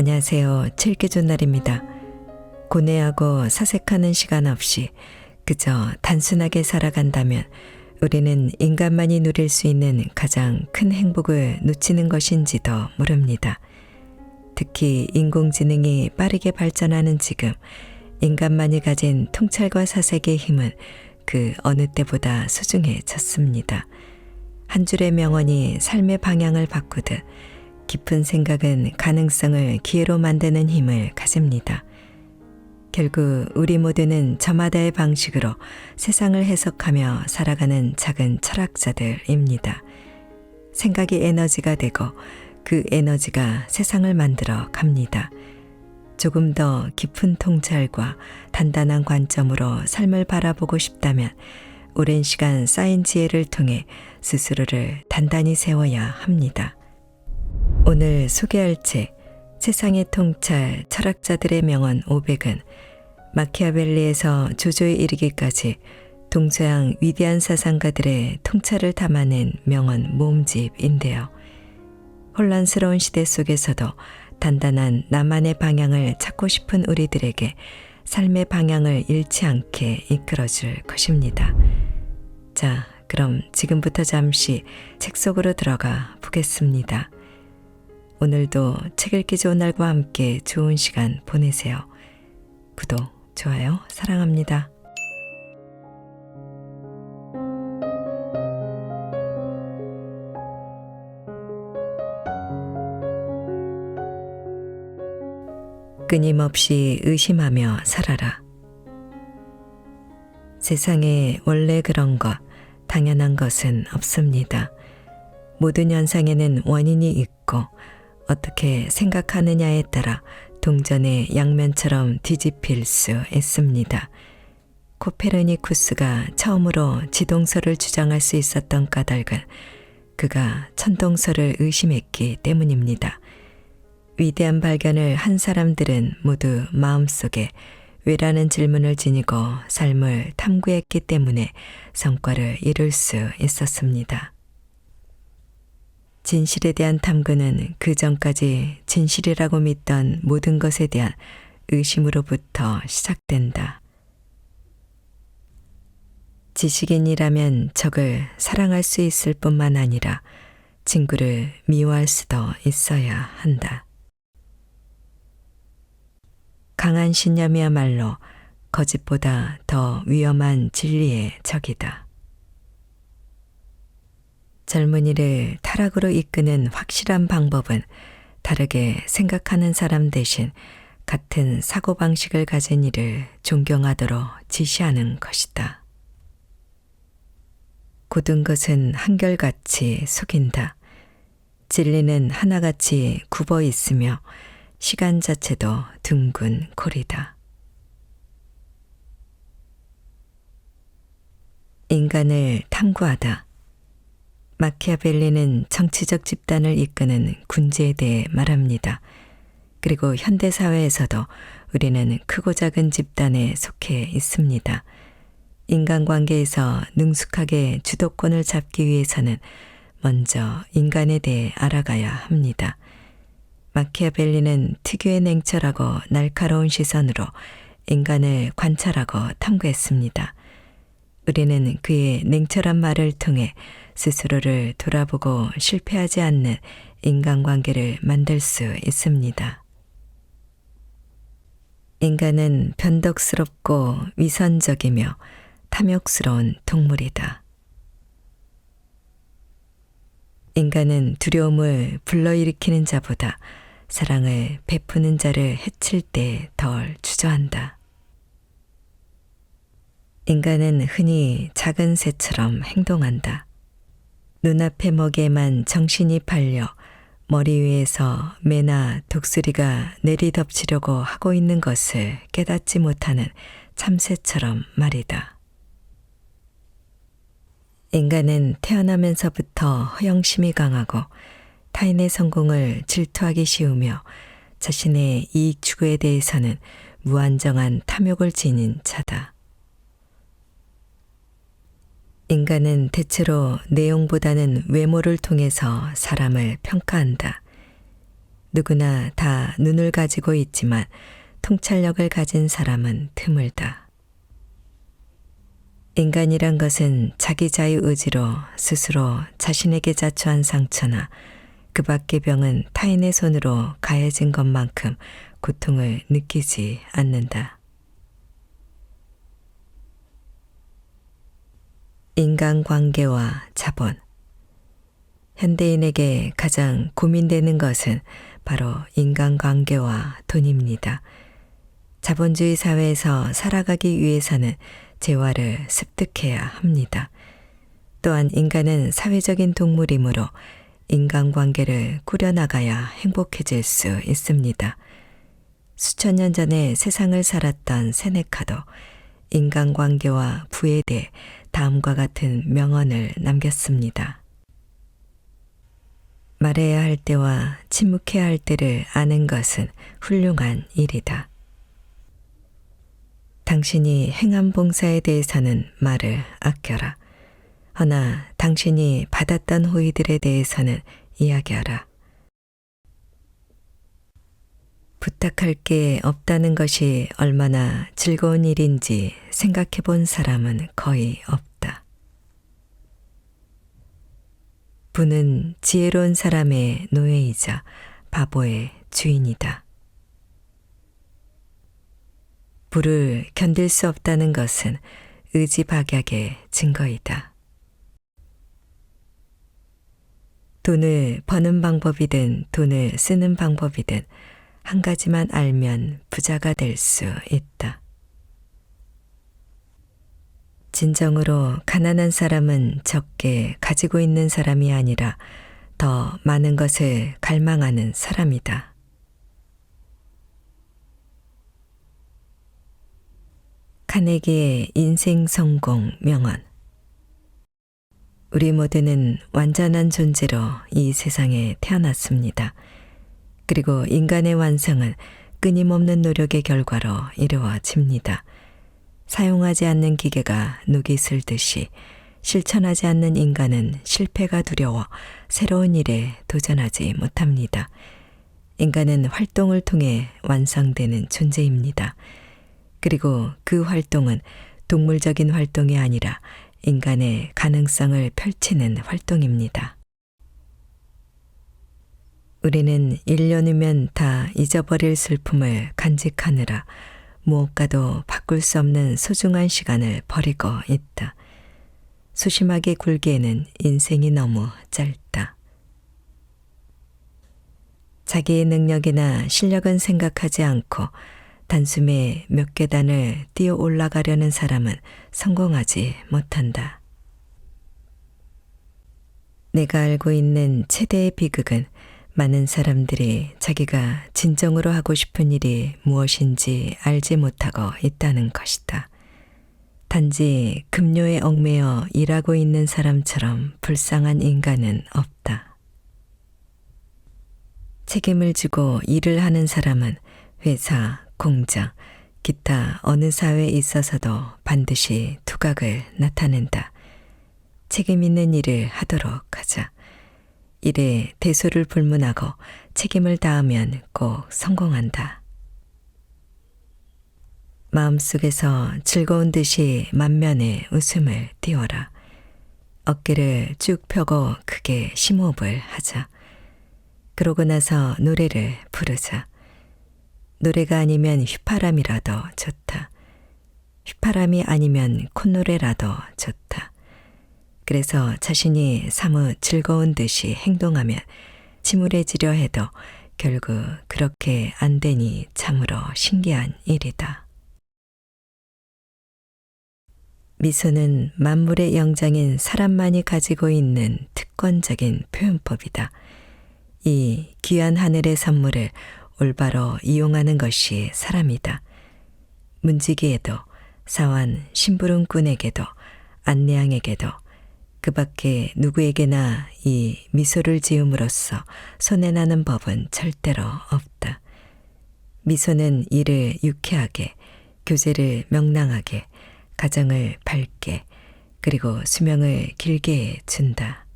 안녕하세요. 칠기준날입니다. 고뇌하고 사색하는 시간 없이 그저 단순하게 살아간다면 우리는 인간만이 누릴 수 있는 가장 큰 행복을 놓치는 것인지도 모릅니다. 특히 인공지능이 빠르게 발전하는 지금 인간만이 가진 통찰과 사색의 힘은 그 어느 때보다 소중해졌습니다. 한 줄의 명언이 삶의 방향을 바꾸듯 깊은 생각은 가능성을 기회로 만드는 힘을 가집니다. 결국 우리 모두는 저마다의 방식으로 세상을 해석하며 살아가는 작은 철학자들입니다. 생각이 에너지가 되고 그 에너지가 세상을 만들어 갑니다. 조금 더 깊은 통찰과 단단한 관점으로 삶을 바라보고 싶다면 오랜 시간 쌓인 지혜를 통해 스스로를 단단히 세워야 합니다. 오늘 소개할 책 세상의 통찰 철학자들의 명언 500은 마키아벨리에서 조조에 이르기까지 동서양 위대한 사상가들의 통찰을 담아낸 명언 모음집인데요. 혼란스러운 시대 속에서도 단단한 나만의 방향을 찾고 싶은 우리들에게 삶의 방향을 잃지 않게 이끌어줄 것입니다. 자, 그럼 지금부터 잠시 책 속으로 들어가 보겠습니다. 오늘도 책 읽기 좋은 날과 함께 좋은 시간 보내세요. 구독, 좋아요, 사랑합니다. 끊임없이 의심하며 살아라. 세상에 원래 그런 것, 당연한 것은 없습니다. 모든 현상에는 원인이 있고 어떻게 생각하느냐에 따라 동전의 양면처럼 뒤집힐 수 있습니다. 코페르니쿠스가 처음으로 지동설을 주장할 수 있었던 까닭은 그가 천동설을 의심했기 때문입니다. 위대한 발견을 한 사람들은 모두 마음속에 왜라는 질문을 지니고 삶을 탐구했기 때문에 성과를 이룰 수 있었습니다. 진실에 대한 탐구는 그 전까지 진실이라고 믿던 모든 것에 대한 의심으로부터 시작된다. 지식인이라면 적을 사랑할 수 있을 뿐만 아니라 친구를 미워할 수도 있어야 한다. 강한 신념이야말로 거짓보다 더 위험한 진리의 적이다. 젊은이를 타락으로 이끄는 확실한 방법은 다르게 생각하는 사람 대신 같은 사고방식을 가진 이를 존경하도록 지시하는 것이다. 굳은 것은 한결같이 속인다. 진리는 하나같이 굽어 있으며 시간 자체도 둥근 골이다. 인간을 탐구하다. 마키아벨리는 정치적 집단을 이끄는 군주에 대해 말합니다. 그리고 현대사회에서도 우리는 크고 작은 집단에 속해 있습니다. 인간관계에서 능숙하게 주도권을 잡기 위해서는 먼저 인간에 대해 알아가야 합니다. 마키아벨리는 특유의 냉철하고 날카로운 시선으로 인간을 관찰하고 탐구했습니다. 우리는 그의 냉철한 말을 통해 스스로를 돌아보고 실패하지 않는 인간관계를 만들 수 있습니다. 인간은 변덕스럽고 위선적이며 탐욕스러운 동물이다. 인간은 두려움을 불러일으키는 자보다 사랑을 베푸는 자를 해칠 때 덜 주저한다. 인간은 흔히 작은 새처럼 행동한다. 눈앞의 먹이에만 정신이 팔려 머리 위에서 매나 독수리가 내리덮치려고 하고 있는 것을 깨닫지 못하는 참새처럼 말이다. 인간은 태어나면서부터 허영심이 강하고 타인의 성공을 질투하기 쉬우며 자신의 이익 추구에 대해서는 무한정한 탐욕을 지닌 자다. 인간은 대체로 내용보다는 외모를 통해서 사람을 평가한다. 누구나 다 눈을 가지고 있지만 통찰력을 가진 사람은 드물다. 인간이란 것은 자기 자유 의지로 스스로 자신에게 자초한 상처나 그 밖의 병은 타인의 손으로 가해진 것만큼 고통을 느끼지 않는다. 인간관계와 자본. 현대인에게 가장 고민되는 것은 바로 인간관계와 돈입니다. 자본주의 사회에서 살아가기 위해서는 재화를 습득해야 합니다. 또한 인간은 사회적인 동물이므로 인간관계를 꾸려나가야 행복해질 수 있습니다. 수천 년 전에 세상을 살았던 세네카도 인간관계와 부에 대해 다음과 같은 명언을 남겼습니다. 말해야 할 때와 침묵해야 할 때를 아는 것은 훌륭한 일이다. 당신이 행한 봉사에 대해서는 말을 아껴라. 허나 당신이 받았던 호의들에 대해서는 이야기하라. 부탁할 게 없다는 것이 얼마나 즐거운 일인지 생각해 본 사람은 거의 없다. 부는 지혜로운 사람의 노예이자 바보의 주인이다. 부를 견딜 수 없다는 것은 의지박약의 증거이다. 돈을 버는 방법이든 돈을 쓰는 방법이든 한 가지만 알면 부자가 될 수 있다. 진정으로 가난한 사람은 적게 가지고 있는 사람이 아니라 더 많은 것을 갈망하는 사람이다. 카네기의 인생 성공 명언. 우리 모두는 완전한 존재로 이 세상에 태어났습니다. 그리고 인간의 완성은 끊임없는 노력의 결과로 이루어집니다. 사용하지 않는 기계가 녹이 슬듯이 실천하지 않는 인간은 실패가 두려워 새로운 일에 도전하지 못합니다. 인간은 활동을 통해 완성되는 존재입니다. 그리고 그 활동은 동물적인 활동이 아니라 인간의 가능성을 펼치는 활동입니다. 우리는 1년이면 다 잊어버릴 슬픔을 간직하느라 무엇과도 바꿀 수 없는 소중한 시간을 버리고 있다. 소심하게 굴기에는 인생이 너무 짧다. 자기의 능력이나 실력은 생각하지 않고 단숨에 몇 계단을 뛰어 올라가려는 사람은 성공하지 못한다. 내가 알고 있는 최대의 비극은 많은 사람들이 자기가 진정으로 하고 싶은 일이 무엇인지 알지 못하고 있다는 것이다. 단지 급료에 얽매여 일하고 있는 사람처럼 불쌍한 인간은 없다. 책임을 지고 일을 하는 사람은 회사, 공장, 기타 어느 사회에 있어서도 반드시 두각을 나타낸다. 책임 있는 일을 하도록 하자. 일에 대소를 불문하고 책임을 다하면 꼭 성공한다. 마음속에서 즐거운 듯이 만면에 웃음을 띄워라. 어깨를 쭉 펴고 크게 심호흡을 하자. 그러고 나서 노래를 부르자. 노래가 아니면 휘파람이라도 좋다. 휘파람이 아니면 콧노래라도 좋다. 그래서 자신이 사뭇 즐거운 듯이 행동하면 침울해지려 해도 결국 그렇게 안 되니 참으로 신기한 일이다. 미소는 만물의 영장인 사람만이 가지고 있는 특권적인 표현법이다. 이 귀한 하늘의 선물을 올바로 이용하는 것이 사람이다. 문지기에도, 사환 심부름꾼에게도, 안내양에게도, 그 밖에 누구에게나 이 미소를 지음으로써 손해나는 법은 절대로 없다. 미소는 일을 유쾌하게, 교제를 명랑하게, 가정을 밝게, 그리고 수명을 길게 준다.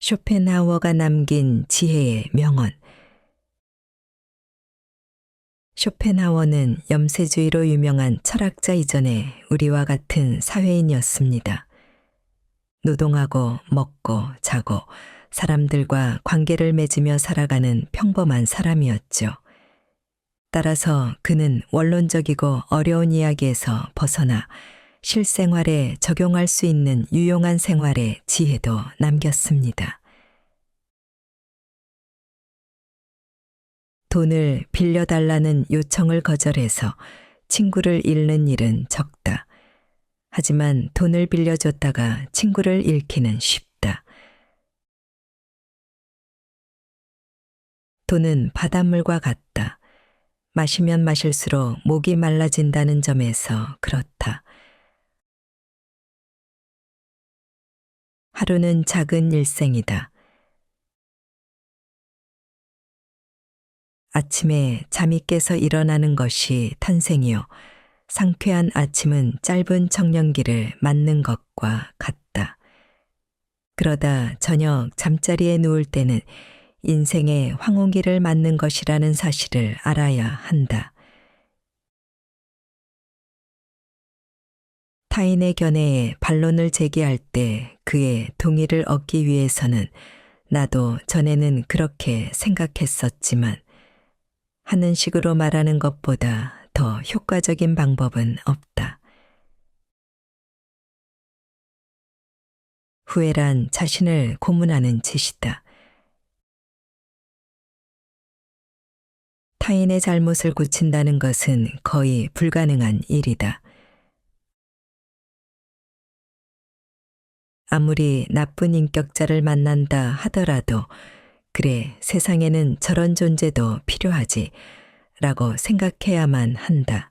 쇼펜하우어가 남긴 지혜의 명언. 쇼펜하우어는 염세주의로 유명한 철학자 이전에 우리와 같은 사회인이었습니다. 노동하고 먹고 자고 사람들과 관계를 맺으며 살아가는 평범한 사람이었죠. 따라서 그는 원론적이고 어려운 이야기에서 벗어나 실생활에 적용할 수 있는 유용한 생활의 지혜도 남겼습니다. 돈을 빌려달라는 요청을 거절해서 친구를 잃는 일은 적다. 하지만 돈을 빌려줬다가 친구를 잃기는 쉽다. 돈은 바닷물과 같다. 마시면 마실수록 목이 말라진다는 점에서 그렇다. 하루는 작은 일생이다. 아침에 잠이 깨서 일어나는 것이 탄생이요. 상쾌한 아침은 짧은 청년기를 맞는 것과 같다. 그러다 저녁 잠자리에 누울 때는 인생의 황혼기를 맞는 것이라는 사실을 알아야 한다. 타인의 견해에 반론을 제기할 때 그의 동의를 얻기 위해서는 나도 전에는 그렇게 생각했었지만 하는 식으로 말하는 것보다 더 효과적인 방법은 없다. 후회란 자신을 고문하는 짓이다. 타인의 잘못을 고친다는 것은 거의 불가능한 일이다. 아무리 나쁜 인격자를 만난다 하더라도 그래, 세상에는 저런 존재도 필요하지 라고 생각해야만 한다.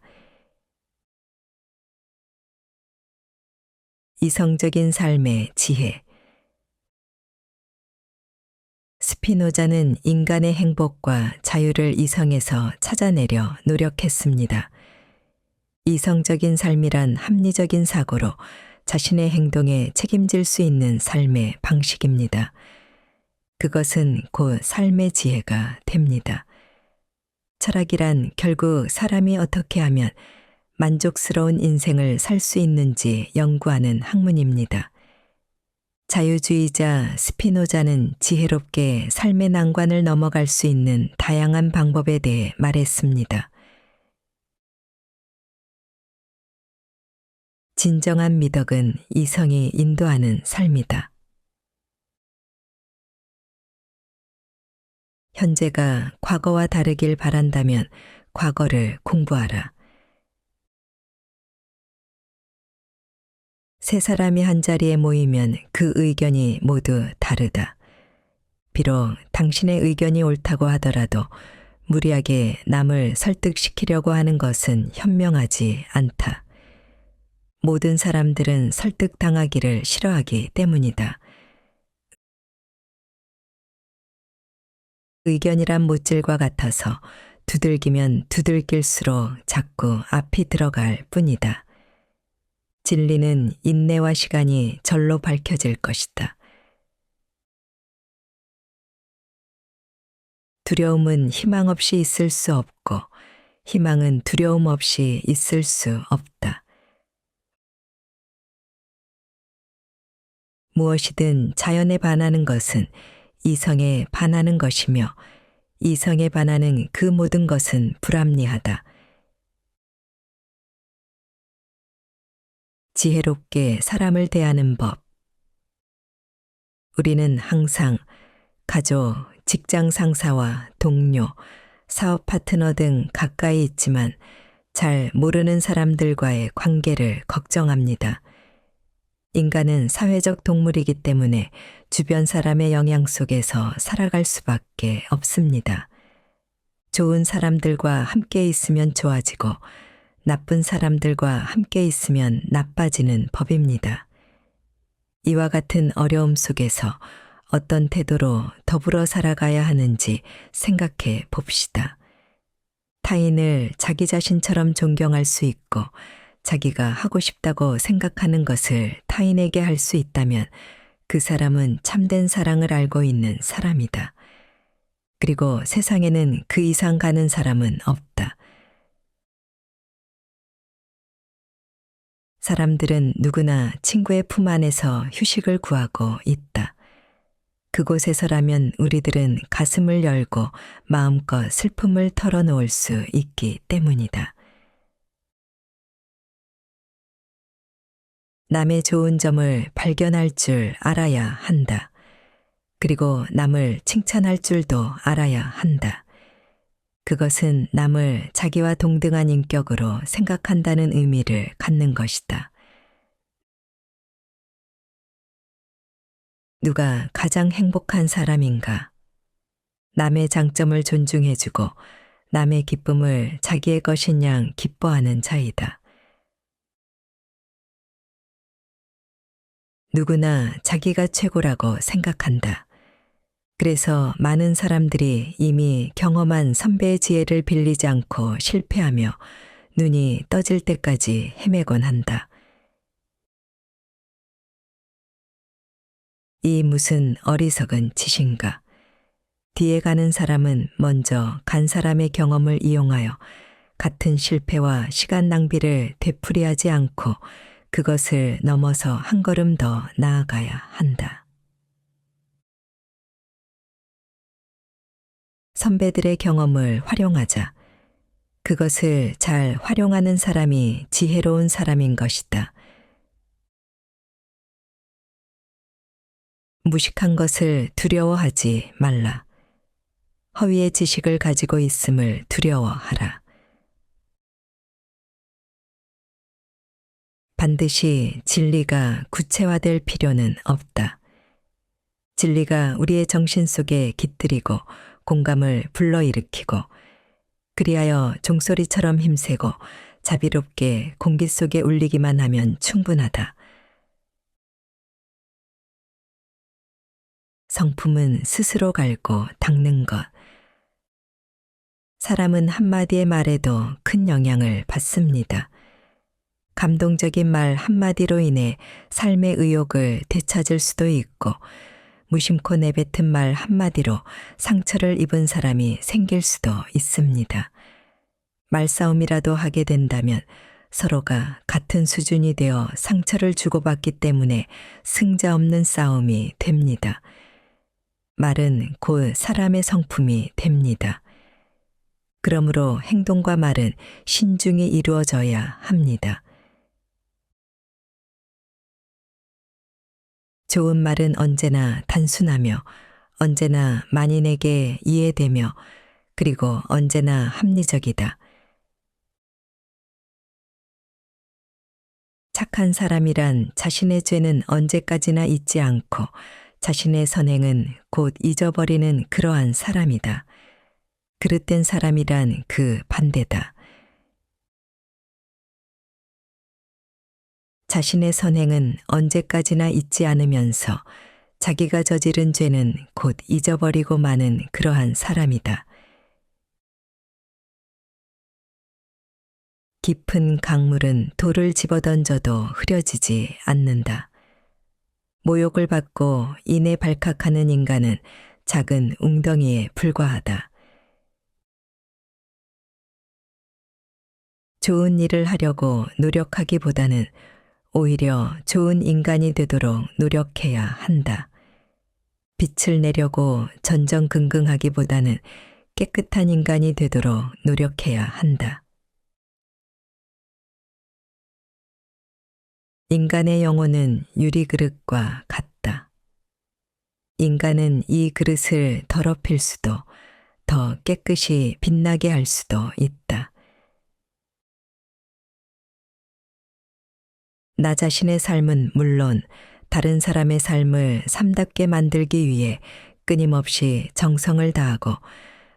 이성적인 삶의 지혜. 스피노자는 인간의 행복과 자유를 이성에서 찾아내려 노력했습니다. 이성적인 삶이란 합리적인 사고로 자신의 행동에 책임질 수 있는 삶의 방식입니다. 그것은 곧 삶의 지혜가 됩니다. 철학이란 결국 사람이 어떻게 하면 만족스러운 인생을 살 수 있는지 연구하는 학문입니다. 자유주의자 스피노자는 지혜롭게 삶의 난관을 넘어갈 수 있는 다양한 방법에 대해 말했습니다. 진정한 미덕은 이성이 인도하는 삶이다. 현재가 과거와 다르길 바란다면 과거를 공부하라. 세 사람이 한 자리에 모이면 그 의견이 모두 다르다. 비록 당신의 의견이 옳다고 하더라도 무리하게 남을 설득시키려고 하는 것은 현명하지 않다. 모든 사람들은 설득당하기를 싫어하기 때문이다. 의견이란 못질과 같아서 두들기면 두들길수록 자꾸 앞이 들어갈 뿐이다. 진리는 인내와 시간이 절로 밝혀질 것이다. 두려움은 희망 없이 있을 수 없고 희망은 두려움 없이 있을 수 없다. 무엇이든 자연에 반하는 것은 이성에 반하는 것이며 이성에 반하는 그 모든 것은 불합리하다. 지혜롭게 사람을 대하는 법. 우리는 항상 가족, 직장 상사와 동료, 사업 파트너 등 가까이 있지만 잘 모르는 사람들과의 관계를 걱정합니다. 인간은 사회적 동물이기 때문에 주변 사람의 영향 속에서 살아갈 수밖에 없습니다. 좋은 사람들과 함께 있으면 좋아지고 나쁜 사람들과 함께 있으면 나빠지는 법입니다. 이와 같은 어려움 속에서 어떤 태도로 더불어 살아가야 하는지 생각해 봅시다. 타인을 자기 자신처럼 존경할 수 있고 자기가 하고 싶다고 생각하는 것을 타인에게 할 수 있다면 그 사람은 참된 사랑을 알고 있는 사람이다. 그리고 세상에는 그 이상 가는 사람은 없다. 사람들은 누구나 친구의 품 안에서 휴식을 구하고 있다. 그곳에서라면 우리들은 가슴을 열고 마음껏 슬픔을 털어놓을 수 있기 때문이다. 남의 좋은 점을 발견할 줄 알아야 한다. 그리고 남을 칭찬할 줄도 알아야 한다. 그것은 남을 자기와 동등한 인격으로 생각한다는 의미를 갖는 것이다. 누가 가장 행복한 사람인가? 남의 장점을 존중해주고 남의 기쁨을 자기의 것인 양 기뻐하는 자이다. 누구나 자기가 최고라고 생각한다. 그래서 많은 사람들이 이미 경험한 선배의 지혜를 빌리지 않고 실패하며 눈이 떠질 때까지 헤매곤 한다. 이 무슨 어리석은 짓인가? 뒤에 가는 사람은 먼저 간 사람의 경험을 이용하여 같은 실패와 시간 낭비를 되풀이하지 않고 그것을 넘어서 한 걸음 더 나아가야 한다. 선배들의 경험을 활용하자. 그것을 잘 활용하는 사람이 지혜로운 사람인 것이다. 무식한 것을 두려워하지 말라. 허위의 지식을 가지고 있음을 두려워하라. 반드시 진리가 구체화될 필요는 없다. 진리가 우리의 정신 속에 깃들이고 공감을 불러일으키고 그리하여 종소리처럼 힘세고 자비롭게 공기 속에 울리기만 하면 충분하다. 성품은 스스로 갈고 닦는 것. 사람은 한마디의 말에도 큰 영향을 받습니다. 감동적인 말 한마디로 인해 삶의 의욕을 되찾을 수도 있고 무심코 내뱉은 말 한마디로 상처를 입은 사람이 생길 수도 있습니다. 말싸움이라도 하게 된다면 서로가 같은 수준이 되어 상처를 주고받기 때문에 승자 없는 싸움이 됩니다. 말은 곧 사람의 성품이 됩니다. 그러므로 행동과 말은 신중히 이루어져야 합니다. 좋은 말은 언제나 단순하며 언제나 만인에게 이해되며 그리고 언제나 합리적이다. 착한 사람이란 자신의 죄는 언제까지나 잊지 않고 자신의 선행은 곧 잊어버리는 그러한 사람이다. 그릇된 사람이란 그 반대다. 자신의 선행은 언제까지나 잊지 않으면서 자기가 저지른 죄는 곧 잊어버리고 마는 그러한 사람이다. 깊은 강물은 돌을 집어던져도 흐려지지 않는다. 모욕을 받고 이내 발칵하는 인간은 작은 웅덩이에 불과하다. 좋은 일을 하려고 노력하기보다는 오히려 좋은 인간이 되도록 노력해야 한다. 빛을 내려고 전전긍긍하기보다는 깨끗한 인간이 되도록 노력해야 한다. 인간의 영혼은 유리그릇과 같다. 인간은 이 그릇을 더럽힐 수도 더 깨끗이 빛나게 할 수도 있다. 나 자신의 삶은 물론 다른 사람의 삶을 삶답게 만들기 위해 끊임없이 정성을 다하고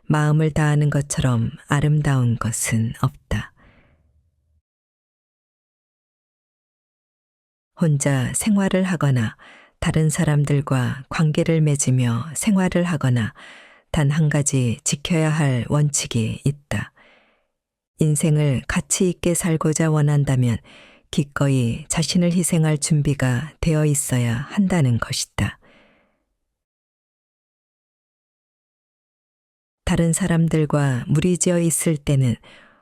마음을 다하는 것처럼 아름다운 것은 없다. 혼자 생활을 하거나 다른 사람들과 관계를 맺으며 생활을 하거나 단 한 가지 지켜야 할 원칙이 있다. 인생을 가치 있게 살고자 원한다면 기꺼이 자신을 희생할 준비가 되어 있어야 한다는 것이다. 다른 사람들과 무리지어 있을 때는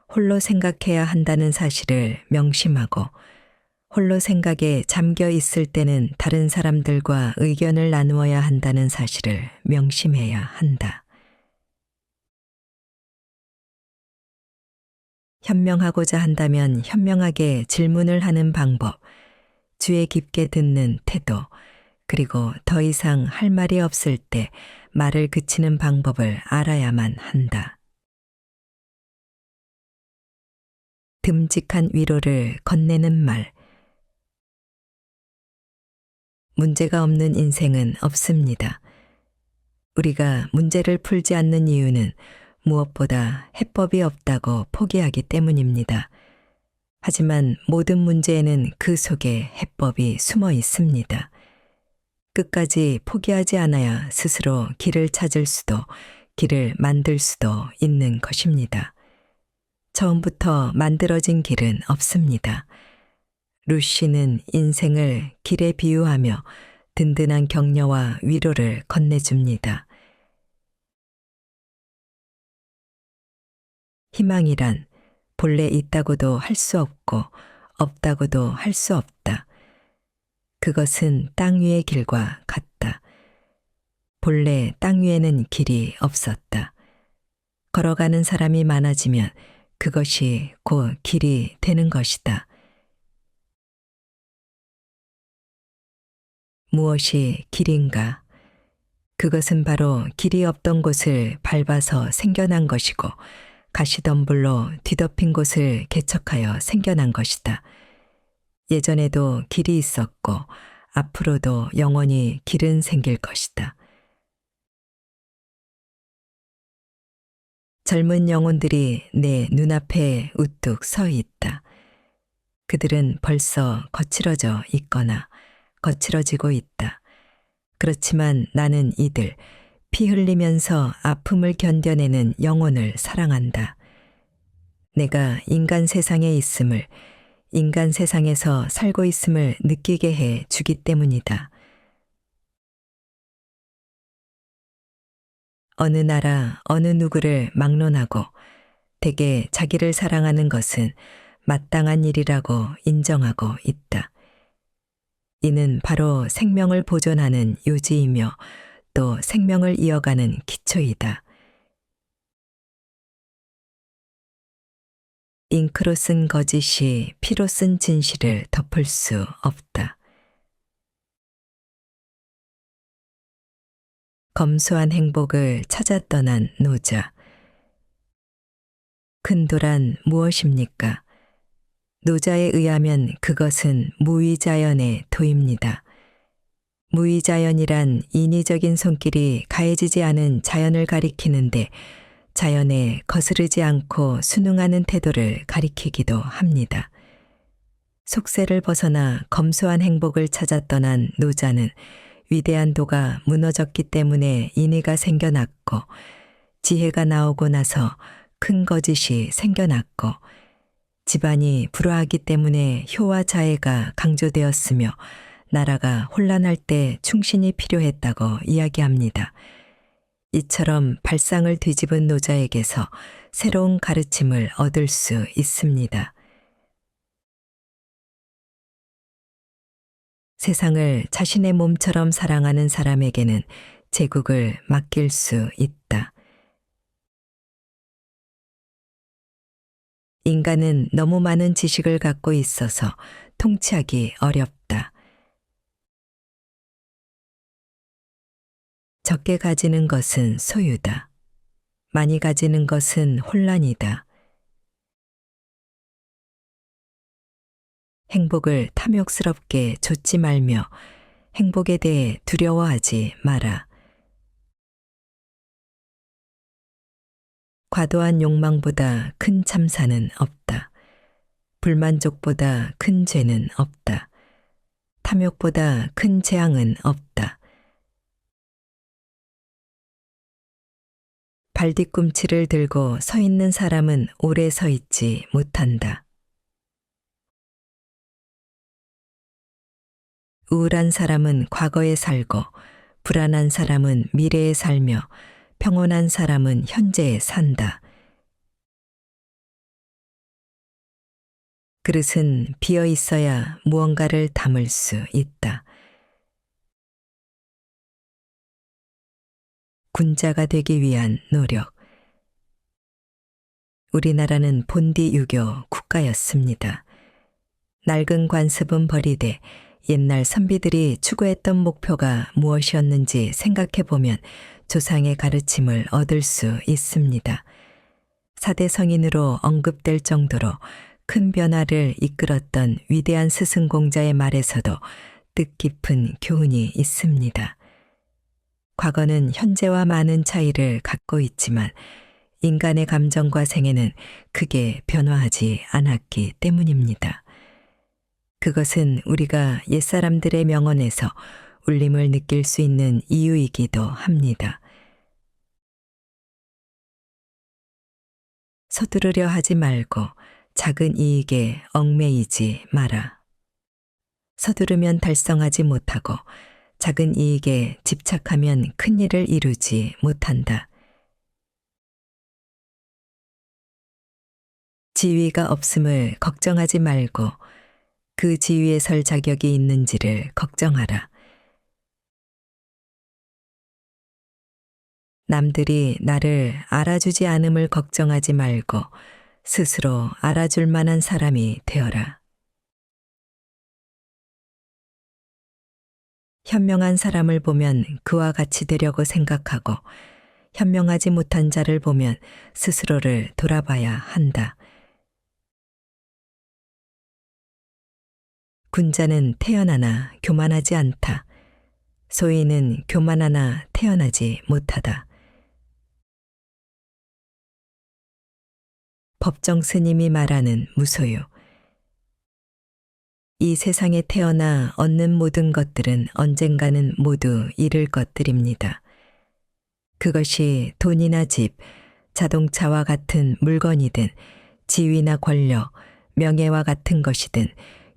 홀로 생각해야 한다는 사실을 명심하고 홀로 생각에 잠겨 있을 때는 다른 사람들과 의견을 나누어야 한다는 사실을 명심해야 한다. 현명하고자 한다면 현명하게 질문을 하는 방법, 주의 깊게 듣는 태도, 그리고 더 이상 할 말이 없을 때 말을 그치는 방법을 알아야만 한다. 듬직한 위로를 건네는 말. 문제가 없는 인생은 없습니다. 우리가 문제를 풀지 않는 이유는 무엇보다 해법이 없다고 포기하기 때문입니다. 하지만 모든 문제에는 그 속에 해법이 숨어 있습니다. 끝까지 포기하지 않아야 스스로 길을 찾을 수도 길을 만들 수도 있는 것입니다. 처음부터 만들어진 길은 없습니다. 루시는 인생을 길에 비유하며 든든한 격려와 위로를 건네줍니다. 희망이란 본래 있다고도 할 수 없고 없다고도 할 수 없다. 그것은 땅 위의 길과 같다. 본래 땅 위에는 길이 없었다. 걸어가는 사람이 많아지면 그것이 곧 길이 되는 것이다. 무엇이 길인가? 그것은 바로 길이 없던 곳을 밟아서 생겨난 것이고 가시덤불로 뒤덮인 곳을 개척하여 생겨난 것이다. 예전에도 길이 있었고 앞으로도 영원히 길은 생길 것이다. 젊은 영혼들이 내 눈앞에 우뚝 서 있다. 그들은 벌써 거칠어져 있거나 거칠어지고 있다. 그렇지만 나는 이들 피 흘리면서 아픔을 견뎌내는 영혼을 사랑한다. 내가 인간 세상에 있음을, 인간 세상에서 살고 있음을 느끼게 해 주기 때문이다. 어느 나라, 어느 누구를 막론하고 대개 자기를 사랑하는 것은 마땅한 일이라고 인정하고 있다. 이는 바로 생명을 보존하는 요지이며 또 생명을 이어가는 기초이다. 잉크로 쓴 거짓이 피로 쓴 진실을 덮을 수 없다. 검소한 행복을 찾아 떠난 노자. 근도란 무엇입니까? 노자에 의하면 그것은 무위자연의 도입니다. 무위자연이란 인위적인 손길이 가해지지 않은 자연을 가리키는데 자연에 거스르지 않고 순응하는 태도를 가리키기도 합니다. 속세를 벗어나 검소한 행복을 찾아 떠난 노자는 위대한 도가 무너졌기 때문에 인의가 생겨났고 지혜가 나오고 나서 큰 거짓이 생겨났고 집안이 불화하기 때문에 효와 자애가 강조되었으며 나라가 혼란할 때 충신이 필요했다고 이야기합니다. 이처럼 발상을 뒤집은 노자에게서 새로운 가르침을 얻을 수 있습니다. 세상을 자신의 몸처럼 사랑하는 사람에게는 제국을 맡길 수 있다. 인간은 너무 많은 지식을 갖고 있어서 통치하기 어렵다. 적게 가지는 것은 소유다. 많이 가지는 것은 혼란이다. 행복을 탐욕스럽게 좇지 말며 행복에 대해 두려워하지 마라. 과도한 욕망보다 큰 참사는 없다. 불만족보다 큰 죄는 없다. 탐욕보다 큰 재앙은 없다. 발뒤꿈치를 들고 서 있는 사람은 오래 서 있지 못한다. 우울한 사람은 과거에 살고 불안한 사람은 미래에 살며 평온한 사람은 현재에 산다. 그릇은 비어 있어야 무언가를 담을 수 있다. 군자가 되기 위한 노력. 우리나라는 본디 유교 국가였습니다. 낡은 관습은 버리되 옛날 선비들이 추구했던 목표가 무엇이었는지 생각해 보면 조상의 가르침을 얻을 수 있습니다. 사대 성인으로 언급될 정도로 큰 변화를 이끌었던 위대한 스승공자의 말에서도 뜻깊은 교훈이 있습니다. 과거는 현재와 많은 차이를 갖고 있지만 인간의 감정과 생애는 크게 변화하지 않았기 때문입니다. 그것은 우리가 옛사람들의 명언에서 울림을 느낄 수 있는 이유이기도 합니다. 서두르려 하지 말고 작은 이익에 얽매이지 마라. 서두르면 달성하지 못하고 작은 이익에 집착하면 큰 일을 이루지 못한다. 지위가 없음을 걱정하지 말고 그 지위에 설 자격이 있는지를 걱정하라. 남들이 나를 알아주지 않음을 걱정하지 말고 스스로 알아줄 만한 사람이 되어라. 현명한 사람을 보면 그와 같이 되려고 생각하고 현명하지 못한 자를 보면 스스로를 돌아봐야 한다. 군자는 태어나나 교만하지 않다. 소인은 교만하나 태어나지 못하다. 법정 스님이 말하는 무소유. 이 세상에 태어나 얻는 모든 것들은 언젠가는 모두 잃을 것들입니다. 그것이 돈이나 집, 자동차와 같은 물건이든 지위나 권력, 명예와 같은 것이든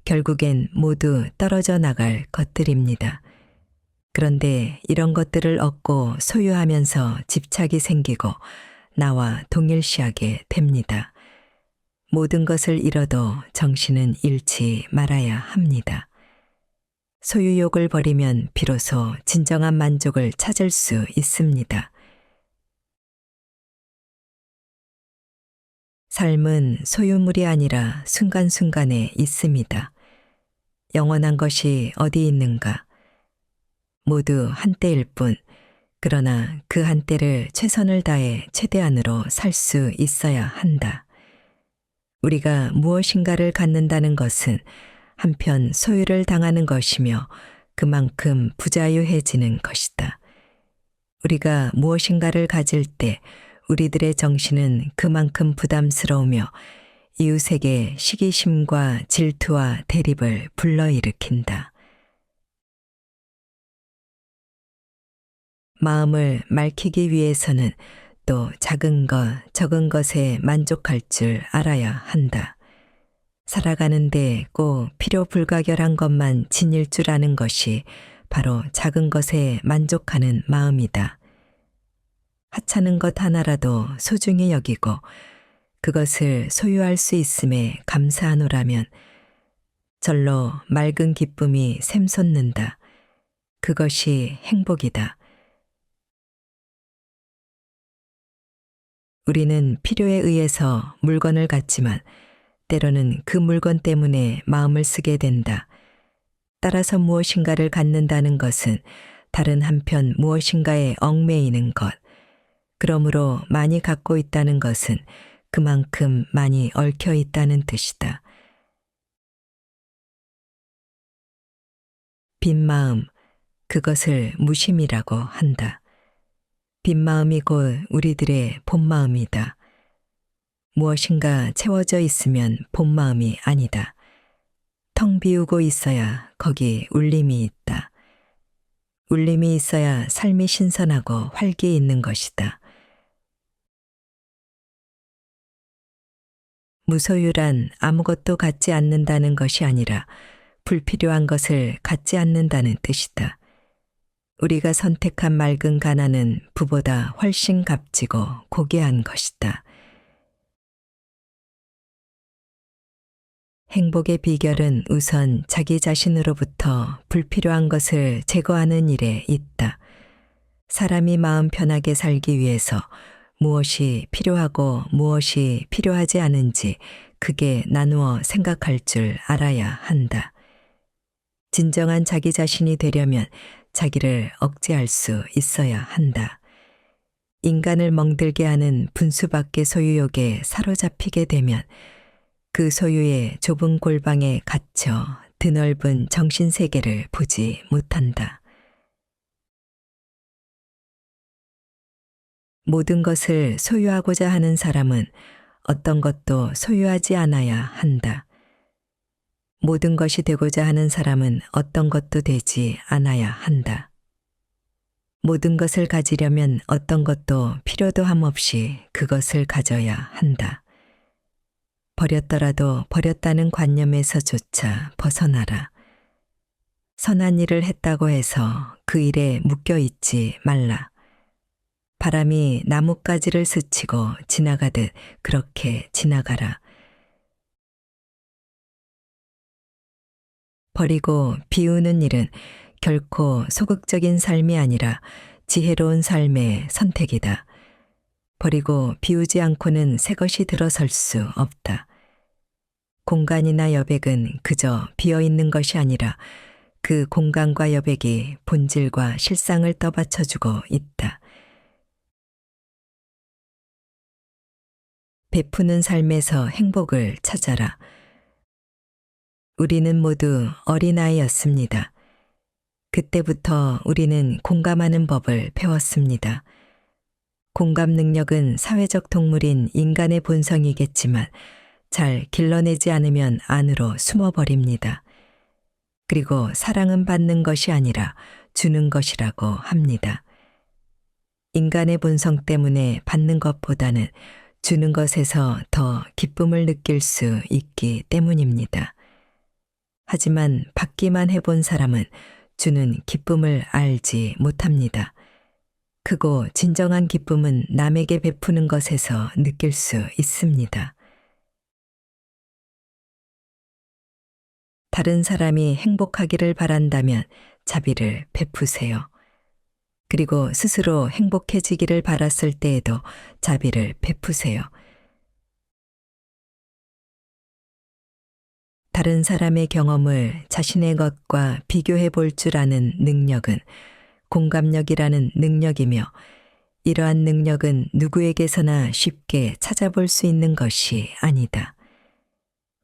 결국엔 모두 떨어져 나갈 것들입니다. 그런데 이런 것들을 얻고 소유하면서 집착이 생기고 나와 동일시하게 됩니다. 모든 것을 잃어도 정신은 잃지 말아야 합니다. 소유욕을 버리면 비로소 진정한 만족을 찾을 수 있습니다. 삶은 소유물이 아니라 순간순간에 있습니다. 영원한 것이 어디 있는가? 모두 한때일 뿐, 그러나 그 한때를 최선을 다해 최대한으로 살 수 있어야 한다. 우리가 무엇인가를 갖는다는 것은 한편 소유를 당하는 것이며 그만큼 부자유해지는 것이다. 우리가 무엇인가를 가질 때 우리들의 정신은 그만큼 부담스러우며 이웃에게 시기심과 질투와 대립을 불러일으킨다. 마음을 맑히기 위해서는 또 작은 것, 적은 것에 만족할 줄 알아야 한다. 살아가는데 꼭 필요 불가결한 것만 지닐 줄 아는 것이 바로 작은 것에 만족하는 마음이다. 하찮은 것 하나라도 소중히 여기고 그것을 소유할 수 있음에 감사하노라면 절로 맑은 기쁨이 샘솟는다. 그것이 행복이다. 우리는 필요에 의해서 물건을 갖지만 때로는 그 물건 때문에 마음을 쓰게 된다. 따라서 무엇인가를 갖는다는 것은 다른 한편 무엇인가에 얽매이는 것. 그러므로 많이 갖고 있다는 것은 그만큼 많이 얽혀 있다는 뜻이다. 빈 마음, 그것을 무심이라고 한다. 빈 마음이 곧 우리들의 본 마음이다. 무엇인가 채워져 있으면 본 마음이 아니다. 텅 비우고 있어야 거기 울림이 있다. 울림이 있어야 삶이 신선하고 활기 있는 것이다. 무소유란 아무것도 갖지 않는다는 것이 아니라 불필요한 것을 갖지 않는다는 뜻이다. 우리가 선택한 맑은 가난은 부보다 훨씬 값지고 고귀한 것이다. 행복의 비결은 우선 자기 자신으로부터 불필요한 것을 제거하는 일에 있다. 사람이 마음 편하게 살기 위해서 무엇이 필요하고 무엇이 필요하지 않은지 크게 나누어 생각할 줄 알아야 한다. 진정한 자기 자신이 되려면 자기를 억제할 수 있어야 한다. 인간을 멍들게 하는 분수 밖의 소유욕에 사로잡히게 되면 그 소유의 좁은 골방에 갇혀 드넓은 정신세계를 보지 못한다. 모든 것을 소유하고자 하는 사람은 어떤 것도 소유하지 않아야 한다. 모든 것이 되고자 하는 사람은 어떤 것도 되지 않아야 한다. 모든 것을 가지려면 어떤 것도 필요도 함 없이 그것을 가져야 한다. 버렸더라도 버렸다는 관념에서조차 벗어나라. 선한 일을 했다고 해서 그 일에 묶여 있지 말라. 바람이 나뭇가지를 스치고 지나가듯 그렇게 지나가라. 버리고 비우는 일은 결코 소극적인 삶이 아니라 지혜로운 삶의 선택이다. 버리고 비우지 않고는 새 것이 들어설 수 없다. 공간이나 여백은 그저 비어있는 것이 아니라 그 공간과 여백이 본질과 실상을 떠받쳐주고 있다. 베푸는 삶에서 행복을 찾아라. 우리는 모두 어린아이였습니다. 그때부터 우리는 공감하는 법을 배웠습니다. 공감 능력은 사회적 동물인 인간의 본성이겠지만 잘 길러내지 않으면 안으로 숨어버립니다. 그리고 사랑은 받는 것이 아니라 주는 것이라고 합니다. 인간의 본성 때문에 받는 것보다는 주는 것에서 더 기쁨을 느낄 수 있기 때문입니다. 하지만 받기만 해본 사람은 주는 기쁨을 알지 못합니다. 크고 진정한 기쁨은 남에게 베푸는 것에서 느낄 수 있습니다. 다른 사람이 행복하기를 바란다면 자비를 베푸세요. 그리고 스스로 행복해지기를 바랐을 때에도 자비를 베푸세요. 다른 사람의 경험을 자신의 것과 비교해 볼 줄 아는 능력은 공감력이라는 능력이며 이러한 능력은 누구에게서나 쉽게 찾아볼 수 있는 것이 아니다.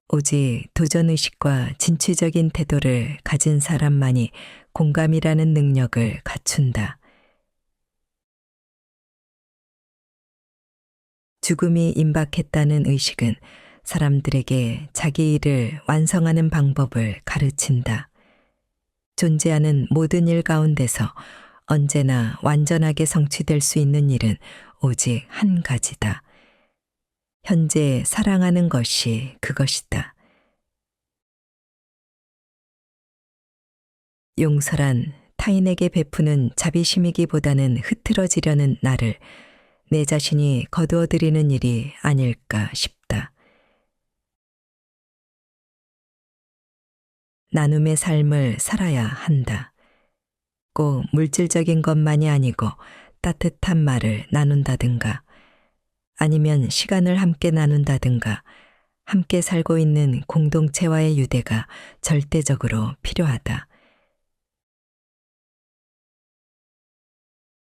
오직 도전의식과 진취적인 태도를 가진 사람만이 공감이라는 능력을 갖춘다. 죽음이 임박했다는 의식은 사람들에게 자기 일을 완성하는 방법을 가르친다. 존재하는 모든 일 가운데서 언제나 완전하게 성취될 수 있는 일은 오직 한 가지다. 현재 사랑하는 것이 그것이다. 용서란 타인에게 베푸는 자비심이기보다는 흐트러지려는 나를 내 자신이 거두어들이는 일이 아닐까 싶다. 나눔의 삶을 살아야 한다. 꼭 물질적인 것만이 아니고 따뜻한 말을 나눈다든가 아니면 시간을 함께 나눈다든가 함께 살고 있는 공동체와의 유대가 절대적으로 필요하다.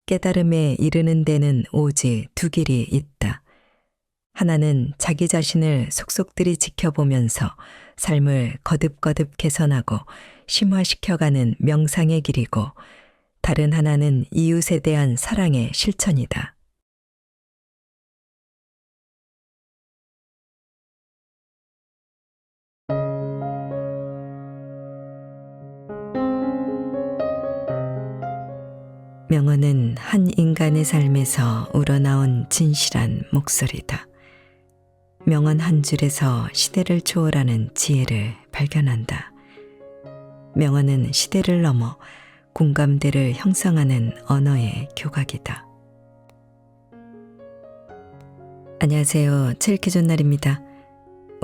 깨달음에 이르는 데는 오직 두 길이 있다. 하나는 자기 자신을 속속들이 지켜보면서 삶을 거듭거듭 개선하고 심화시켜가는 명상의 길이고 다른 하나는 이웃에 대한 사랑의 실천이다. 명언은 한 인간의 삶에서 우러나온 진실한 목소리다. 명언 한 줄에서 시대를 초월하는 지혜를 발견한다. 명언은 시대를 넘어 공감대를 형성하는 언어의 교각이다. 안녕하세요. 칠키존날입니다.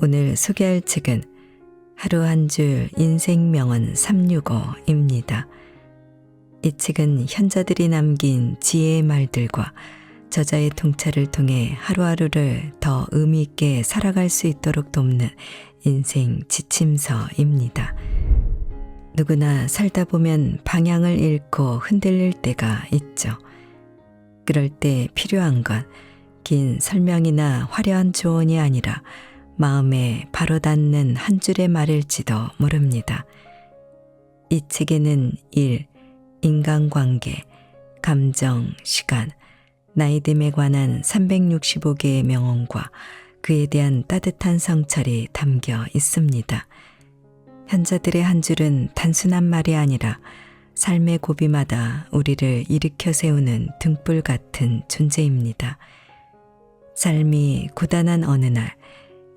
오늘 소개할 책은 하루 한 줄 인생 명언 365입니다. 이 책은 현자들이 남긴 지혜의 말들과 저자의 통찰을 통해 하루하루를 더 의미 있게 살아갈 수 있도록 돕는 인생 지침서입니다. 누구나 살다 보면 방향을 잃고 흔들릴 때가 있죠. 그럴 때 필요한 건 긴 설명이나 화려한 조언이 아니라 마음에 바로 닿는 한 줄의 말일지도 모릅니다. 이 책에는 일, 인간관계, 감정, 시간, 나이듦에 관한 365개의 명언과 그에 대한 따뜻한 성찰이 담겨 있습니다. 현자들의 한 줄은 단순한 말이 아니라 삶의 고비마다 우리를 일으켜 세우는 등불 같은 존재입니다. 삶이 고단한 어느 날,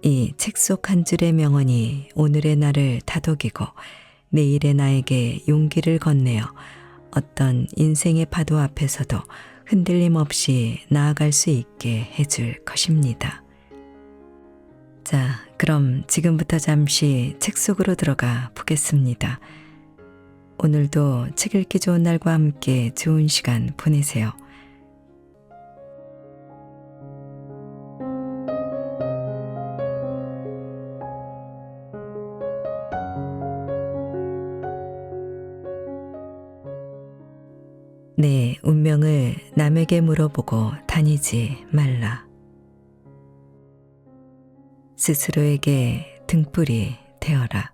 이 책 속 한 줄의 명언이 오늘의 나를 다독이고 내일의 나에게 용기를 건네어 어떤 인생의 파도 앞에서도 흔들림 없이 나아갈 수 있게 해줄 것입니다. 자, 그럼 지금부터 잠시 책 속으로 들어가 보겠습니다. 오늘도 책 읽기 좋은 날과 함께 좋은 시간 보내세요. 내 운명을 남에게 물어보고 다니지 말라. 스스로에게 등불이 되어라.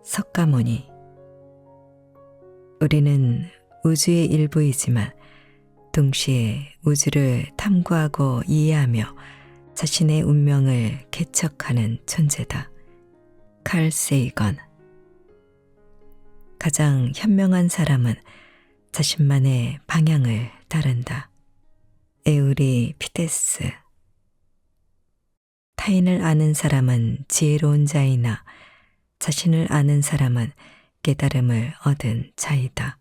석가모니. 우리는 우주의 일부이지만 동시에 우주를 탐구하고 이해하며 자신의 운명을 개척하는 존재다. 칼 세이건. 가장 현명한 사람은 자신만의 방향을 따른다. 에우리 피데스. 타인을 아는 사람은 지혜로운 자이나 자신을 아는 사람은 깨달음을 얻은 자이다.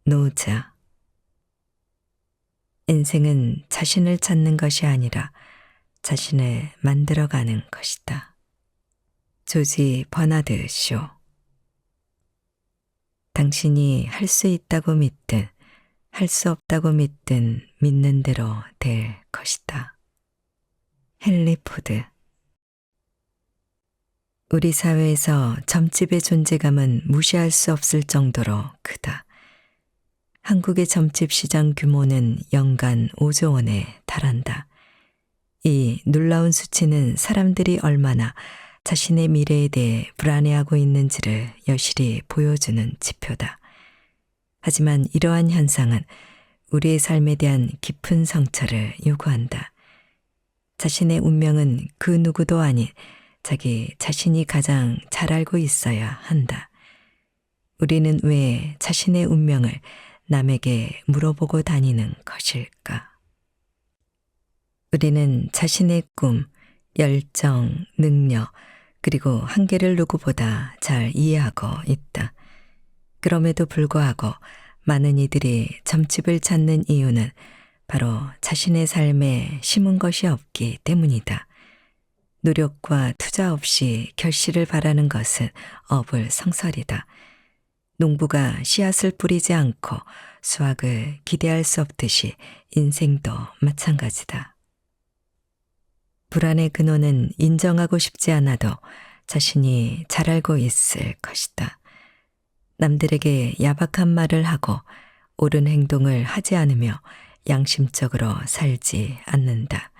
노자. 인생은 자신을 찾는 것이 아니라 자신을 만들어가는 것이다. 조지 버나드 쇼. 당신이 할 수 있다고 믿든 할 수 없다고 믿든 믿는 대로 될 것이다. 헨리 포드. 우리 사회에서 점집의 존재감은 무시할 수 없을 정도로 크다. 한국의 점집 시장 규모는 연간 5조 원에 달한다. 이 놀라운 수치는 사람들이 얼마나 자신의 미래에 대해 불안해하고 있는지를 여실히 보여주는 지표다. 하지만 이러한 현상은 우리의 삶에 대한 깊은 성찰을 요구한다. 자신의 운명은 그 누구도 아닌 자기 자신이 가장 잘 알고 있어야 한다. 우리는 왜 자신의 운명을 남에게 물어보고 다니는 것일까? 우리는 자신의 꿈, 열정, 능력, 그리고 한계를 누구보다 잘 이해하고 있다. 그럼에도 불구하고 많은 이들이 점집을 찾는 이유는 바로 자신의 삶에 심은 것이 없기 때문이다. 노력과 투자 없이 결실을 바라는 것은 어불성설이다. 농부가 씨앗을 뿌리지 않고 수확을 기대할 수 없듯이 인생도 마찬가지다. 불안의 근원은 인정하고 싶지 않아도 자신이 잘 알고 있을 것이다. 남들에게 야박한 말을 하고 옳은 행동을 하지 않으며 양심적으로 살지 않는다.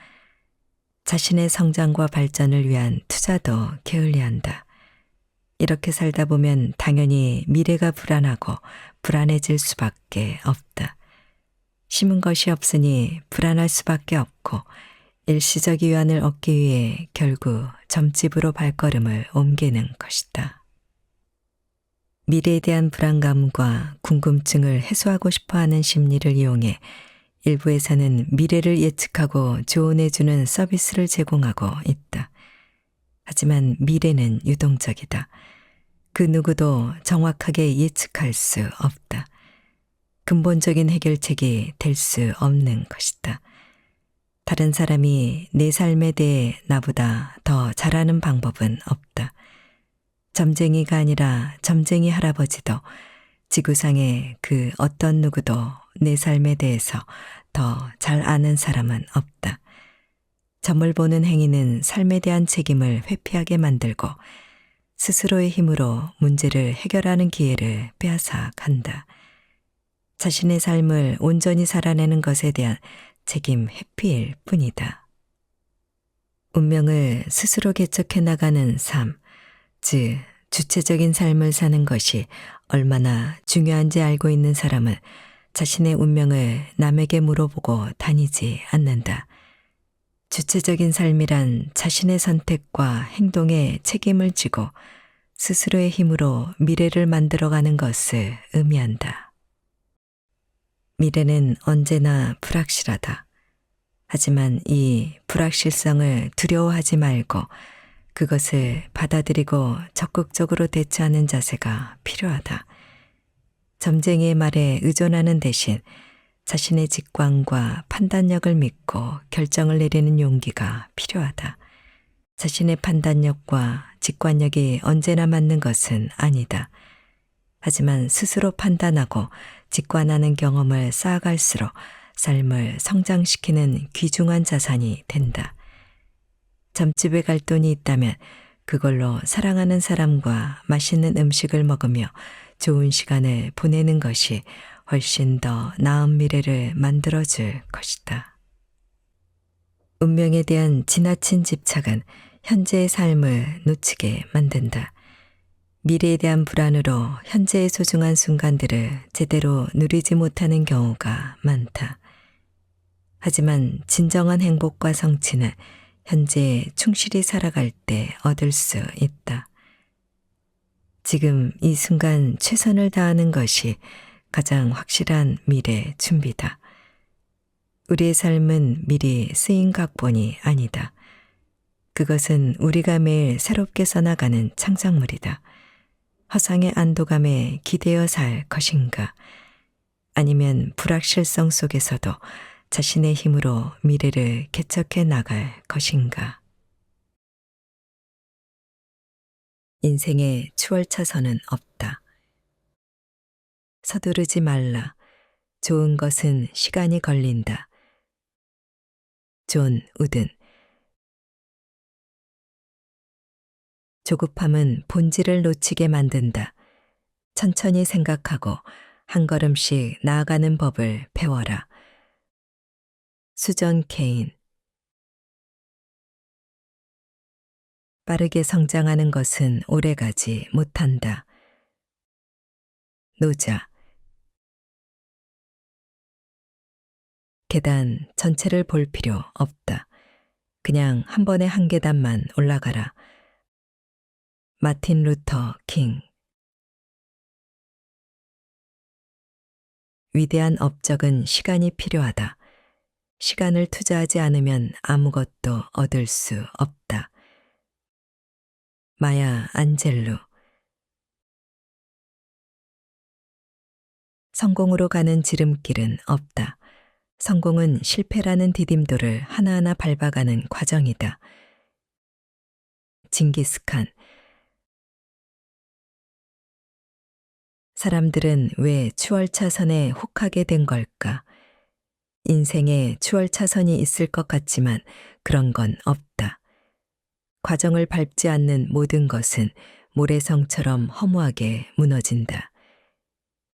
자신의 성장과 발전을 위한 투자도 게을리한다. 이렇게 살다 보면 당연히 미래가 불안하고 불안해질 수밖에 없다. 심은 것이 없으니 불안할 수밖에 없고 일시적 위안을 얻기 위해 결국 점집으로 발걸음을 옮기는 것이다. 미래에 대한 불안감과 궁금증을 해소하고 싶어하는 심리를 이용해 일부에서는 미래를 예측하고 조언해주는 서비스를 제공하고 있다. 하지만 미래는 유동적이다. 그 누구도 정확하게 예측할 수 없다. 근본적인 해결책이 될 수 없는 것이다. 다른 사람이 내 삶에 대해 나보다 더 잘하는 방법은 없다. 점쟁이가 아니라 점쟁이 할아버지도 지구상의 그 어떤 누구도 내 삶에 대해서 더 잘 아는 사람은 없다. 점을 보는 행위는 삶에 대한 책임을 회피하게 만들고 스스로의 힘으로 문제를 해결하는 기회를 빼앗아 간다. 자신의 삶을 온전히 살아내는 것에 대한 책임 회피일 뿐이다. 운명을 스스로 개척해 나가는 삶, 즉 주체적인 삶을 사는 것이 얼마나 중요한지 알고 있는 사람은 자신의 운명을 남에게 물어보고 다니지 않는다. 주체적인 삶이란 자신의 선택과 행동에 책임을 지고 스스로의 힘으로 미래를 만들어가는 것을 의미한다. 미래는 언제나 불확실하다. 하지만 이 불확실성을 두려워하지 말고 그것을 받아들이고 적극적으로 대처하는 자세가 필요하다. 점쟁이의 말에 의존하는 대신 자신의 직관과 판단력을 믿고 결정을 내리는 용기가 필요하다. 자신의 판단력과 직관력이 언제나 맞는 것은 아니다. 하지만 스스로 판단하고 직관하는 경험을 쌓아갈수록 삶을 성장시키는 귀중한 자산이 된다. 점집에 갈 돈이 있다면 그걸로 사랑하는 사람과 맛있는 음식을 먹으며 좋은 시간을 보내는 것이 훨씬 더 나은 미래를 만들어줄 것이다. 운명에 대한 지나친 집착은 현재의 삶을 놓치게 만든다. 미래에 대한 불안으로 현재의 소중한 순간들을 제대로 누리지 못하는 경우가 많다. 하지만 진정한 행복과 성취는 현재에 충실히 살아갈 때 얻을 수 있다. 지금 이 순간 최선을 다하는 것이 가장 확실한 미래 준비다. 우리의 삶은 미리 쓰인 각본이 아니다. 그것은 우리가 매일 새롭게 써나가는 창작물이다. 허상의 안도감에 기대어 살 것인가? 아니면 불확실성 속에서도 자신의 힘으로 미래를 개척해 나갈 것인가? 인생에 추월차선은 없다. 서두르지 말라. 좋은 것은 시간이 걸린다. 존 우든. 조급함은 본질을 놓치게 만든다. 천천히 생각하고 한 걸음씩 나아가는 법을 배워라. 수전 케인. 빠르게 성장하는 것은 오래가지 못한다. 노자. 계단 전체를 볼 필요 없다. 그냥 한 번에 한 계단만 올라가라. 마틴 루터 킹. 위대한 업적은 시간이 필요하다. 시간을 투자하지 않으면 아무것도 얻을 수 없다. 마야 안젤루. 성공으로 가는 지름길은 없다. 성공은 실패라는 디딤돌을 하나하나 밟아가는 과정이다. 징기스칸. 사람들은 왜 추월차선에 혹하게 된 걸까? 인생에 추월차선이 있을 것 같지만 그런 건 없다. 과정을 밟지 않는 모든 것은 모래성처럼 허무하게 무너진다.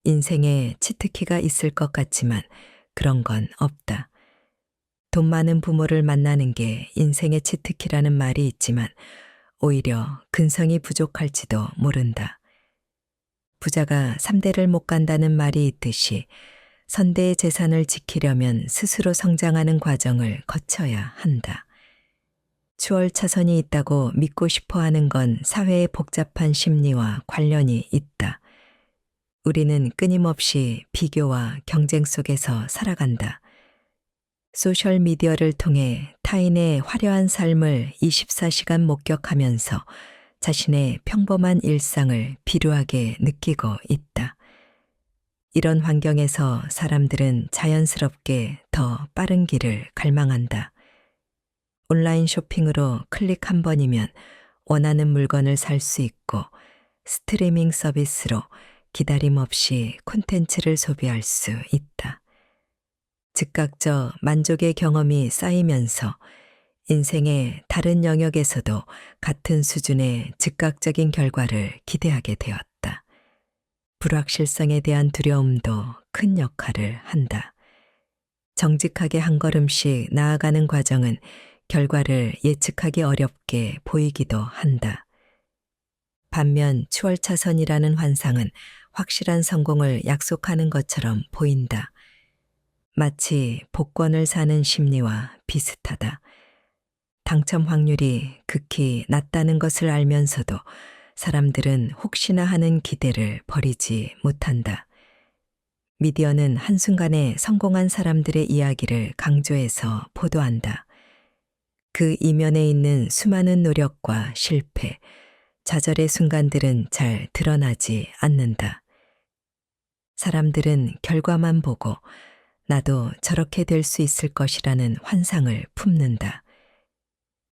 인생에 치트키가 있을 것 같지만 그런 건 없다. 돈 많은 부모를 만나는 게 인생의 치트키라는 말이 있지만 오히려 근성이 부족할지도 모른다. 부자가 3대를 못 간다는 말이 있듯이 선대의 재산을 지키려면 스스로 성장하는 과정을 거쳐야 한다. 추월차선이 있다고 믿고 싶어 하는 건 사회의 복잡한 심리와 관련이 있다. 우리는 끊임없이 비교와 경쟁 속에서 살아간다. 소셜미디어를 통해 타인의 화려한 삶을 24시간 목격하면서 자신의 평범한 일상을 비루하게 느끼고 있다. 이런 환경에서 사람들은 자연스럽게 더 빠른 길을 갈망한다. 온라인 쇼핑으로 클릭 한 번이면 원하는 물건을 살 수 있고 스트리밍 서비스로 기다림 없이 콘텐츠를 소비할 수 있다. 즉각적 만족의 경험이 쌓이면서 인생의 다른 영역에서도 같은 수준의 즉각적인 결과를 기대하게 되었다. 불확실성에 대한 두려움도 큰 역할을 한다. 정직하게 한 걸음씩 나아가는 과정은 결과를 예측하기 어렵게 보이기도 한다. 반면 추월차선이라는 환상은 확실한 성공을 약속하는 것처럼 보인다. 마치 복권을 사는 심리와 비슷하다. 당첨 확률이 극히 낮다는 것을 알면서도 사람들은 혹시나 하는 기대를 버리지 못한다. 미디어는 한순간에 성공한 사람들의 이야기를 강조해서 보도한다. 그 이면에 있는 수많은 노력과 실패, 좌절의 순간들은 잘 드러나지 않는다. 사람들은 결과만 보고 나도 저렇게 될 수 있을 것이라는 환상을 품는다.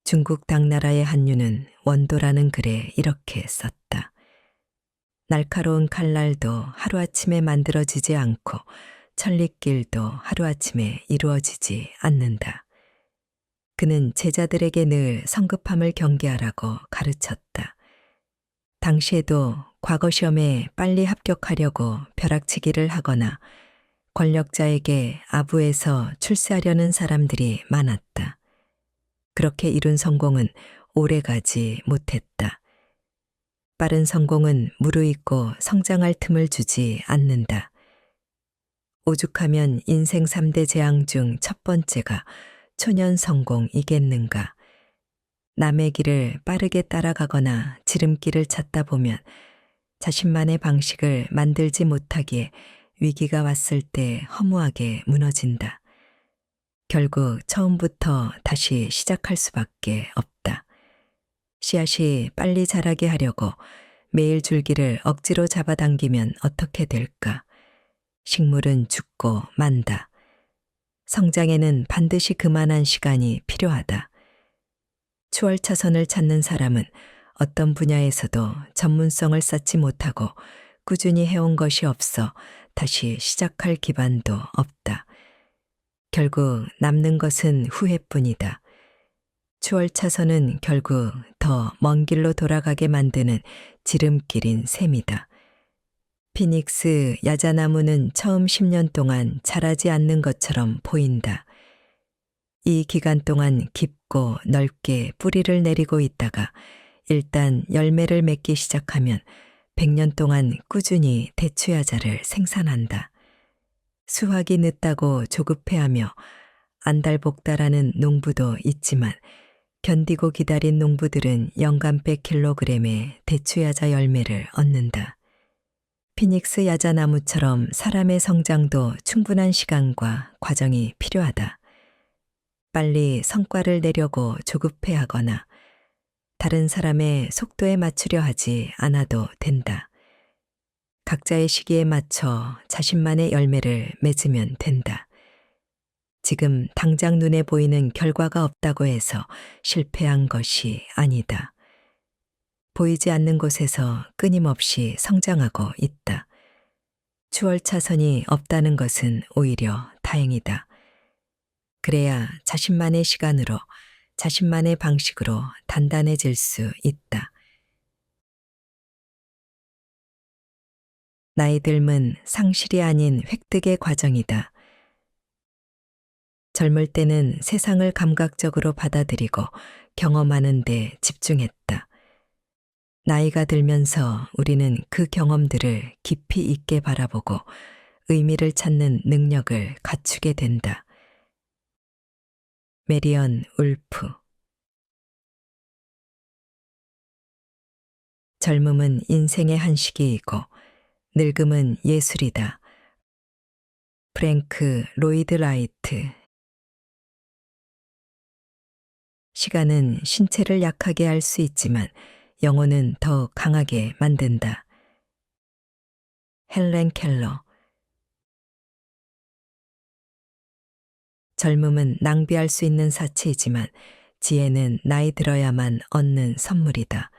중국 당나라의 한유는 원도라는 글에 이렇게 썼다. 날카로운 칼날도 하루아침에 만들어지지 않고 천리길도 하루아침에 이루어지지 않는다. 그는 제자들에게 늘 성급함을 경계하라고 가르쳤다. 당시에도 과거 시험에 빨리 합격하려고 벼락치기를 하거나 권력자에게 아부해서 출세하려는 사람들이 많았다. 그렇게 이룬 성공은 오래가지 못했다. 빠른 성공은 무르익고 성장할 틈을 주지 않는다. 오죽하면 인생 3대 재앙 중 첫 번째가 초년 성공이겠는가. 남의 길을 빠르게 따라가거나 지름길을 찾다 보면 자신만의 방식을 만들지 못하기에 위기가 왔을 때 허무하게 무너진다. 결국 처음부터 다시 시작할 수밖에 없다. 씨앗이 빨리 자라게 하려고 매일 줄기를 억지로 잡아당기면 어떻게 될까? 식물은 죽고 만다. 성장에는 반드시 그만한 시간이 필요하다. 추월차선을 찾는 사람은 어떤 분야에서도 전문성을 쌓지 못하고 꾸준히 해온 것이 없어 다시 시작할 기반도 없다. 결국 남는 것은 후회뿐이다. 추월차선은 결국 더 먼 길로 돌아가게 만드는 지름길인 셈이다. 피닉스 야자나무는 처음 10년 동안 자라지 않는 것처럼 보인다. 이 기간 동안 깊고 넓게 뿌리를 내리고 있다가 일단 열매를 맺기 시작하면 100년 동안 꾸준히 대추야자를 생산한다. 수확이 늦다고 조급해하며 안달복달하는 농부도 있지만 견디고 기다린 농부들은 연간 100kg의 대추야자 열매를 얻는다. 피닉스 야자나무처럼 사람의 성장도 충분한 시간과 과정이 필요하다. 빨리 성과를 내려고 조급해하거나 다른 사람의 속도에 맞추려 하지 않아도 된다. 각자의 시기에 맞춰 자신만의 열매를 맺으면 된다. 지금 당장 눈에 보이는 결과가 없다고 해서 실패한 것이 아니다. 보이지 않는 곳에서 끊임없이 성장하고 있다. 추월차선이 없다는 것은 오히려 다행이다. 그래야 자신만의 시간으로, 자신만의 방식으로 단단해질 수 있다. 나이 듦은 상실이 아닌 획득의 과정이다. 젊을 때는 세상을 감각적으로 받아들이고 경험하는 데 집중했다. 나이가 들면서 우리는 그 경험들을 깊이 있게 바라보고 의미를 찾는 능력을 갖추게 된다. 메리언 울프. 젊음은 인생의 한 시기이고 늙음은 예술이다. 프랭크 로이드 라이트. 시간은 신체를 약하게 할 수 있지만 영혼은 더 강하게 만든다. 헬렌 켈러. 젊음은 낭비할 수 있는 사치이지만 지혜는 나이 들어야만 얻는 선물이다.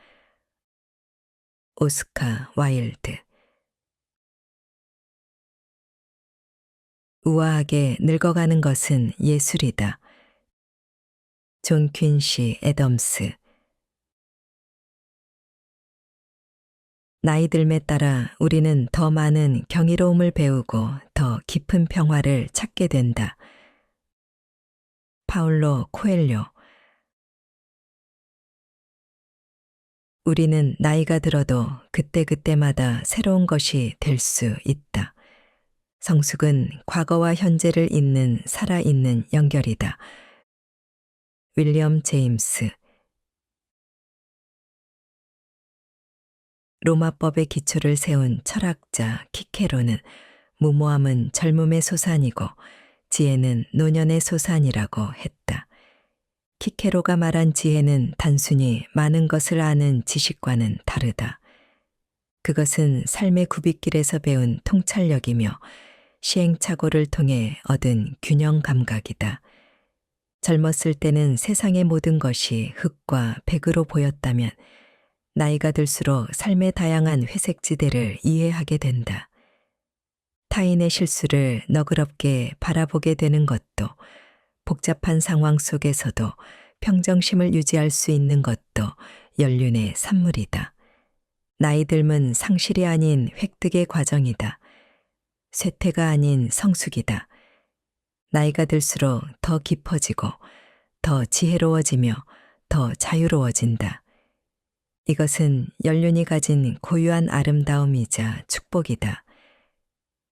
오스카 와일드. 우아하게 늙어가는 것은 예술이다. 존 퀸시 애덤스. 나이 들에 따라 우리는 더 많은 경이로움을 배우고 더 깊은 평화를 찾게 된다. 파울로 코엘료. 우리는 나이가 들어도 그때그때마다 새로운 것이 될 수 있다. 성숙은 과거와 현재를 잇는 살아있는 연결이다. 윌리엄 제임스. 로마법의 기초를 세운 철학자 키케로는 무모함은 젊음의 소산이고 지혜는 노년의 소산이라고 했다. 키케로가 말한 지혜는 단순히 많은 것을 아는 지식과는 다르다. 그것은 삶의 굽이길에서 배운 통찰력이며 시행착오를 통해 얻은 균형 감각이다. 젊었을 때는 세상의 모든 것이 흙과 백으로 보였다면 나이가 들수록 삶의 다양한 회색지대를 이해하게 된다. 타인의 실수를 너그럽게 바라보게 되는 것도 복잡한 상황 속에서도 평정심을 유지할 수 있는 것도 연륜의 산물이다. 나이 듦은 상실이 아닌 획득의 과정이다. 쇠퇴가 아닌 성숙이다. 나이가 들수록 더 깊어지고 더 지혜로워지며 더 자유로워진다. 이것은 연륜이 가진 고유한 아름다움이자 축복이다.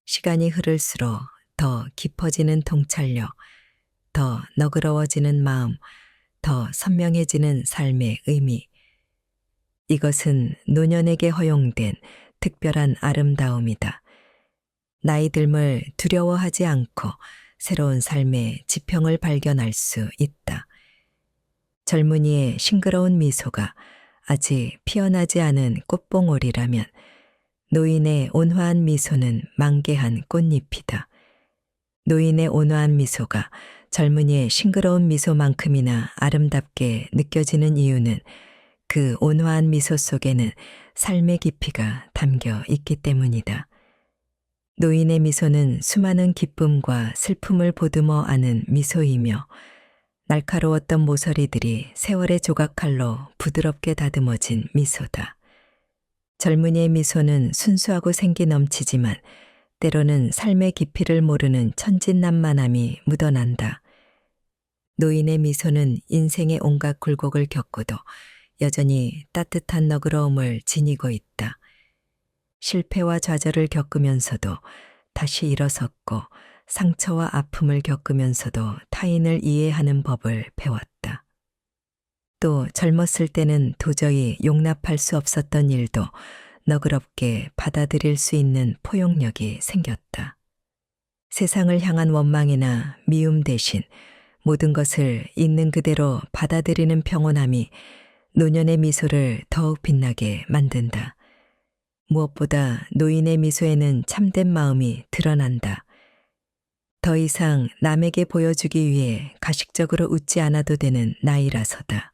시간이 흐를수록 더 깊어지는 통찰력, 더 너그러워지는 마음, 더 선명해지는 삶의 의미. 이것은 노년에게 허용된 특별한 아름다움이다. 나이 듦을 두려워하지 않고 새로운 삶의 지평을 발견할 수 있다. 젊은이의 싱그러운 미소가 아직 피어나지 않은 꽃봉오리라면 노인의 온화한 미소는 만개한 꽃잎이다. 노인의 온화한 미소가 젊은이의 싱그러운 미소만큼이나 아름답게 느껴지는 이유는 그 온화한 미소 속에는 삶의 깊이가 담겨 있기 때문이다. 노인의 미소는 수많은 기쁨과 슬픔을 보듬어 안은 미소이며 날카로웠던 모서리들이 세월의 조각칼로 부드럽게 다듬어진 미소다. 젊은이의 미소는 순수하고 생기 넘치지만 때로는 삶의 깊이를 모르는 천진난만함이 묻어난다. 노인의 미소는 인생의 온갖 굴곡을 겪고도 여전히 따뜻한 너그러움을 지니고 있다. 실패와 좌절을 겪으면서도 다시 일어섰고 상처와 아픔을 겪으면서도 타인을 이해하는 법을 배웠다. 또 젊었을 때는 도저히 용납할 수 없었던 일도 너그럽게 받아들일 수 있는 포용력이 생겼다. 세상을 향한 원망이나 미움 대신 모든 것을 있는 그대로 받아들이는 평온함이 노년의 미소를 더욱 빛나게 만든다. 무엇보다 노인의 미소에는 참된 마음이 드러난다. 더 이상 남에게 보여주기 위해 가식적으로 웃지 않아도 되는 나이라서다.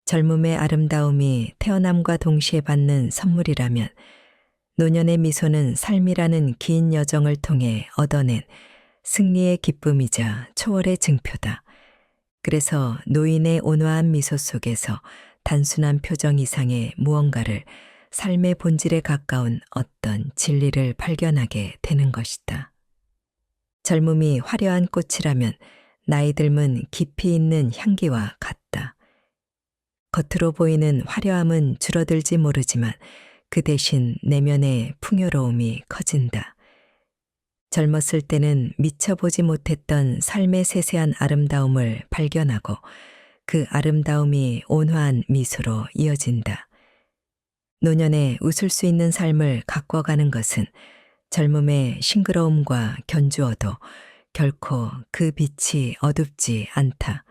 젊음의 아름다움이 태어남과 동시에 받는 선물이라면 노년의 미소는 삶이라는 긴 여정을 통해 얻어낸 승리의 기쁨이자 초월의 증표다. 그래서 노인의 온화한 미소 속에서 단순한 표정 이상의 무언가를 삶의 본질에 가까운 어떤 진리를 발견하게 되는 것이다. 젊음이 화려한 꽃이라면 나이 듦은 깊이 있는 향기와 같다. 겉으로 보이는 화려함은 줄어들지 모르지만 그 대신 내면의 풍요로움이 커진다. 젊었을 때는 미처 보지 못했던 삶의 세세한 아름다움을 발견하고 그 아름다움이 온화한 미소로 이어진다. 노년에 웃을 수 있는 삶을 가꿔가는 것은 젊음의 싱그러움과 견주어도 결코 그 빛이 어둡지 않다.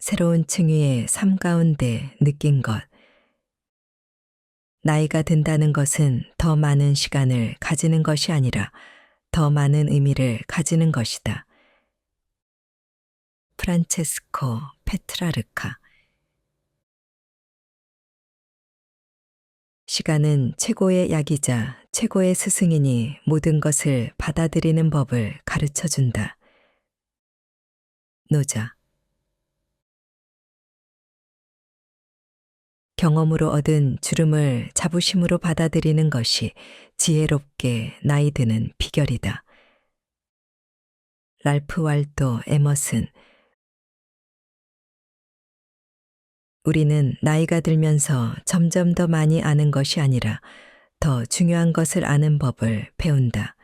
새로운 층위의 삶 가운데 느낀 것. 나이가 든다는 것은 더 많은 시간을 가지는 것이 아니라 더 많은 의미를 가지는 것이다. 프란체스코 페트라르카. 시간은 최고의 약이자 최고의 스승이니 모든 것을 받아들이는 법을 가르쳐 준다. 노자. 경험으로 얻은 주름을 자부심으로 받아들이는 것이 지혜롭게 나이 드는 비결이다. 랄프 waldo 에머슨. 우리는 나이가 들면서 점점 더 많이 아는 것이 아니라 더 중요한 것을 아는 법을 배운다.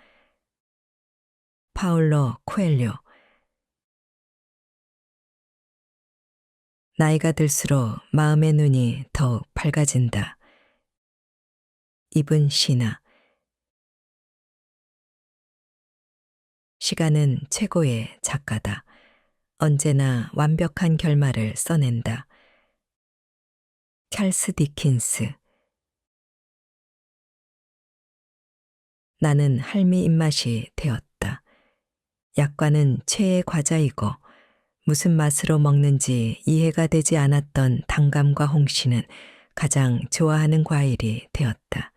파울로 코엘료. 나이가 들수록 마음의 눈이 더욱 밝아진다. 이븐 시나. 시간은 최고의 작가다. 언제나 완벽한 결말을 써낸다. 찰스 디킨스. 나는 할미 입맛이 되었다. 약과는 최애 과자이고 무슨 맛으로 먹는지 이해가 되지 않았던 당감과 홍시는 가장 좋아하는 과일이 되었다.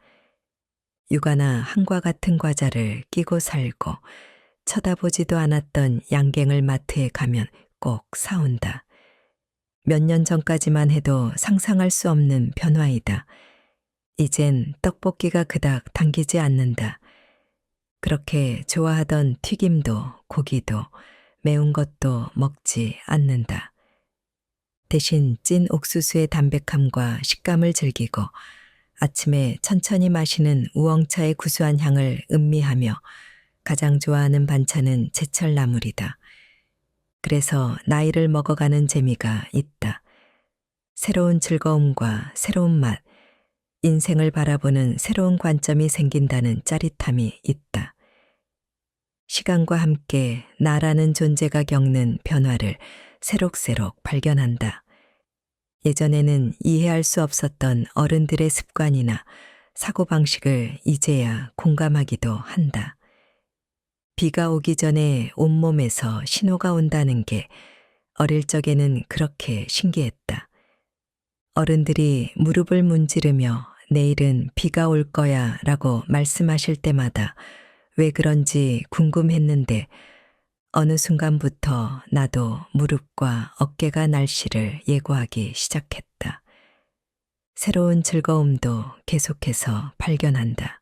육아나 한과 같은 과자를 끼고 살고 쳐다보지도 않았던 양갱을 마트에 가면 꼭 사온다. 몇 년 전까지만 해도 상상할 수 없는 변화이다. 이젠 떡볶이가 그닥 당기지 않는다. 그렇게 좋아하던 튀김도 고기도 매운 것도 먹지 않는다. 대신 찐 옥수수의 담백함과 식감을 즐기고 아침에 천천히 마시는 우엉차의 구수한 향을 음미하며 가장 좋아하는 반찬은 제철 나물이다. 그래서 나이를 먹어가는 재미가 있다. 새로운 즐거움과 새로운 맛, 인생을 바라보는 새로운 관점이 생긴다는 짜릿함이 있다. 시간과 함께 나라는 존재가 겪는 변화를 새록새록 발견한다. 예전에는 이해할 수 없었던 어른들의 습관이나 사고방식을 이제야 공감하기도 한다. 비가 오기 전에 온몸에서 신호가 온다는 게 어릴 적에는 그렇게 신기했다. 어른들이 무릎을 문지르며 내일은 비가 올 거야 라고 말씀하실 때마다 왜 그런지 궁금했는데 어느 순간부터 나도 무릎과 어깨가 날씨를 예고하기 시작했다. 새로운 즐거움도 계속해서 발견한다.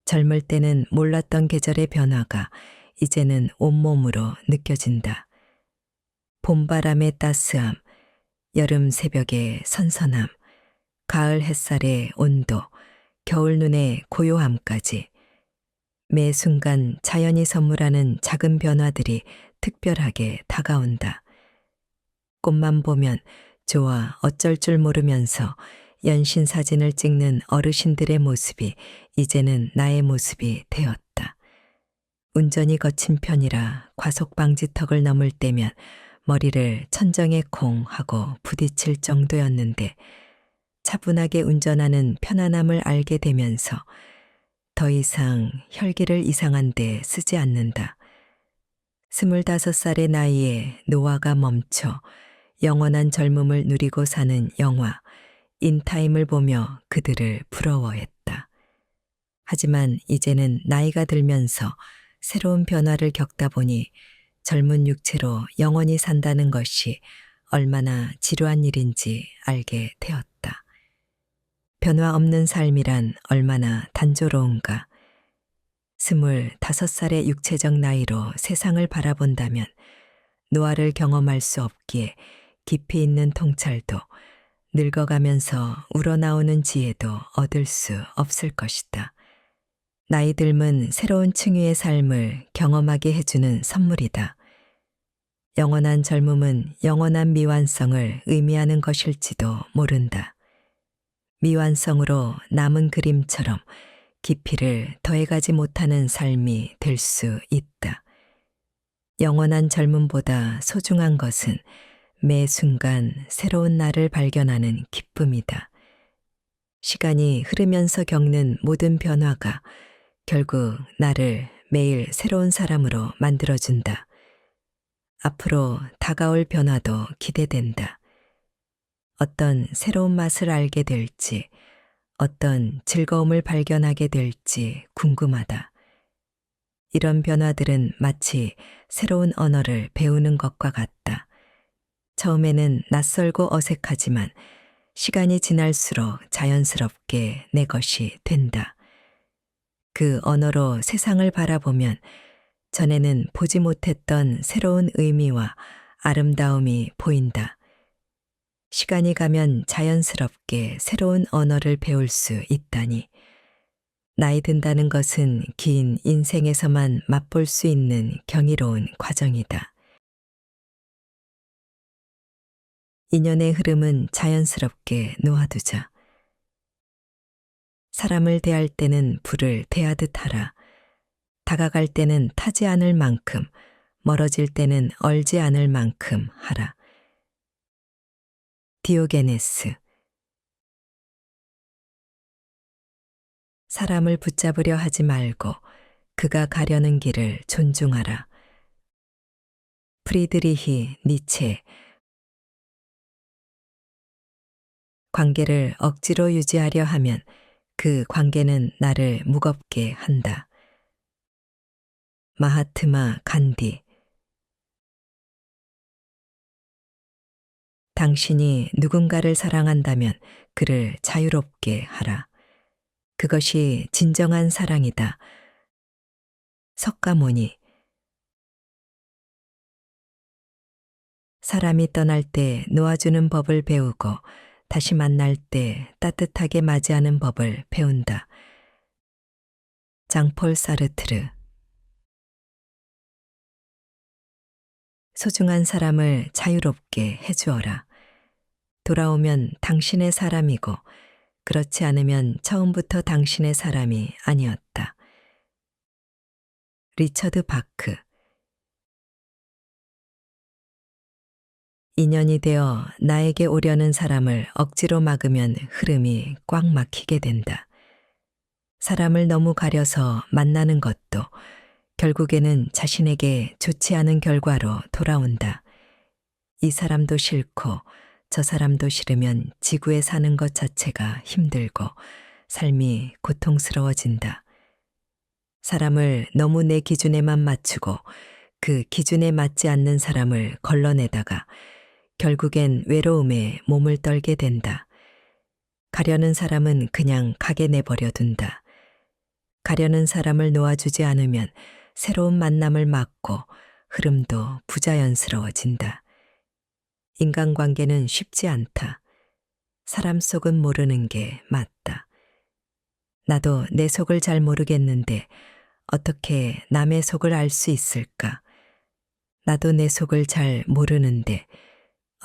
젊을 때는 몰랐던 계절의 변화가 이제는 온몸으로 느껴진다. 봄바람의 따스함, 여름 새벽의 선선함, 가을 햇살의 온도, 겨울 눈의 고요함까지 매 순간 자연이 선물하는 작은 변화들이 특별하게 다가온다. 꽃만 보면 좋아 어쩔 줄 모르면서 연신 사진을 찍는 어르신들의 모습이 이제는 나의 모습이 되었다. 운전이 거친 편이라 과속 방지턱을 넘을 때면 머리를 천정에 콩 하고 부딪힐 정도였는데 차분하게 운전하는 편안함을 알게 되면서 더 이상 혈기를 이상한 데 쓰지 않는다. 25살의 나이에 노화가 멈춰 영원한 젊음을 누리고 사는 영화 인타임을 보며 그들을 부러워했다. 하지만 이제는 나이가 들면서 새로운 변화를 겪다 보니 젊은 육체로 영원히 산다는 것이 얼마나 지루한 일인지 알게 되었다. 변화 없는 삶이란 얼마나 단조로운가. 25살의 육체적 나이로 세상을 바라본다면 노화를 경험할 수 없기에 깊이 있는 통찰도 늙어가면서 우러나오는 지혜도 얻을 수 없을 것이다. 나이 들면 새로운 층위의 삶을 경험하게 해주는 선물이다. 영원한 젊음은 영원한 미완성을 의미하는 것일지도 모른다. 미완성으로 남은 그림처럼 깊이를 더해가지 못하는 삶이 될 수 있다. 영원한 젊음보다 소중한 것은 매 순간 새로운 나를 발견하는 기쁨이다. 시간이 흐르면서 겪는 모든 변화가 결국 나를 매일 새로운 사람으로 만들어준다. 앞으로 다가올 변화도 기대된다. 어떤 새로운 맛을 알게 될지, 어떤 즐거움을 발견하게 될지 궁금하다. 이런 변화들은 마치 새로운 언어를 배우는 것과 같다. 처음에는 낯설고 어색하지만 시간이 지날수록 자연스럽게 내 것이 된다. 그 언어로 세상을 바라보면 전에는 보지 못했던 새로운 의미와 아름다움이 보인다. 시간이 가면 자연스럽게 새로운 언어를 배울 수 있다니. 나이 든다는 것은 긴 인생에서만 맛볼 수 있는 경이로운 과정이다. 인연의 흐름은 자연스럽게 놓아두자. 사람을 대할 때는 불을 대하듯 하라. 다가갈 때는 타지 않을 만큼, 멀어질 때는 얼지 않을 만큼 하라. 디오게네스. 사람을 붙잡으려 하지 말고 그가 가려는 길을 존중하라. 프리드리히 니체. 관계를 억지로 유지하려 하면 그 관계는 나를 무겁게 한다. 마하트마 간디. 당신이 누군가를 사랑한다면 그를 자유롭게 하라. 그것이 진정한 사랑이다. 석가모니. 사람이 떠날 때 놓아주는 법을 배우고 다시 만날 때 따뜻하게 맞이하는 법을 배운다. 장폴 사르트르. 소중한 사람을 자유롭게 해주어라. 돌아오면 당신의 사람이고 그렇지 않으면 처음부터 당신의 사람이 아니었다. 리처드 바크. 인연이 되어 나에게 오려는 사람을 억지로 막으면 흐름이 꽉 막히게 된다. 사람을 너무 가려서 만나는 것도 결국에는 자신에게 좋지 않은 결과로 돌아온다. 이 사람도 싫고 저 사람도 싫으면 지구에 사는 것 자체가 힘들고 삶이 고통스러워진다. 사람을 너무 내 기준에만 맞추고 그 기준에 맞지 않는 사람을 걸러내다가 결국엔 외로움에 몸을 떨게 된다. 가려는 사람은 그냥 가게 내버려 둔다. 가려는 사람을 놓아주지 않으면 새로운 만남을 막고 흐름도 부자연스러워진다. 인간관계는 쉽지 않다. 사람 속은 모르는 게 맞다. 나도 내 속을 잘 모르겠는데 어떻게 남의 속을 알 수 있을까? 나도 내 속을 잘 모르는데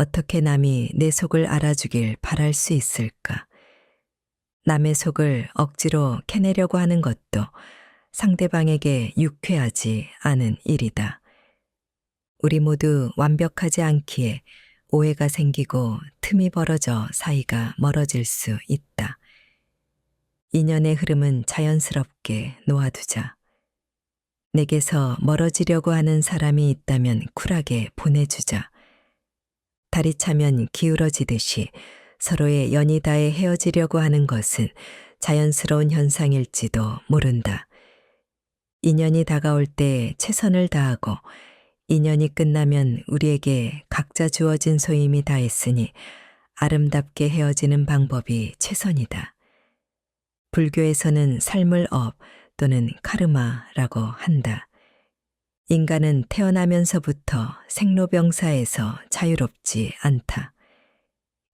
어떻게 남이 내 속을 알아주길 바랄 수 있을까? 남의 속을 억지로 캐내려고 하는 것도 상대방에게 유쾌하지 않은 일이다. 우리 모두 완벽하지 않기에 오해가 생기고 틈이 벌어져 사이가 멀어질 수 있다. 인연의 흐름은 자연스럽게 놓아두자. 내게서 멀어지려고 하는 사람이 있다면 쿨하게 보내주자. 달이 차면 기울어지듯이 서로의 연이 닿아 헤어지려고 하는 것은 자연스러운 현상일지도 모른다. 인연이 다가올 때 최선을 다하고 인연이 끝나면 우리에게 각자 주어진 소임이 다했으니 아름답게 헤어지는 방법이 최선이다. 불교에서는 삶을 업 또는 카르마라고 한다. 인간은 태어나면서부터 생로병사에서 자유롭지 않다.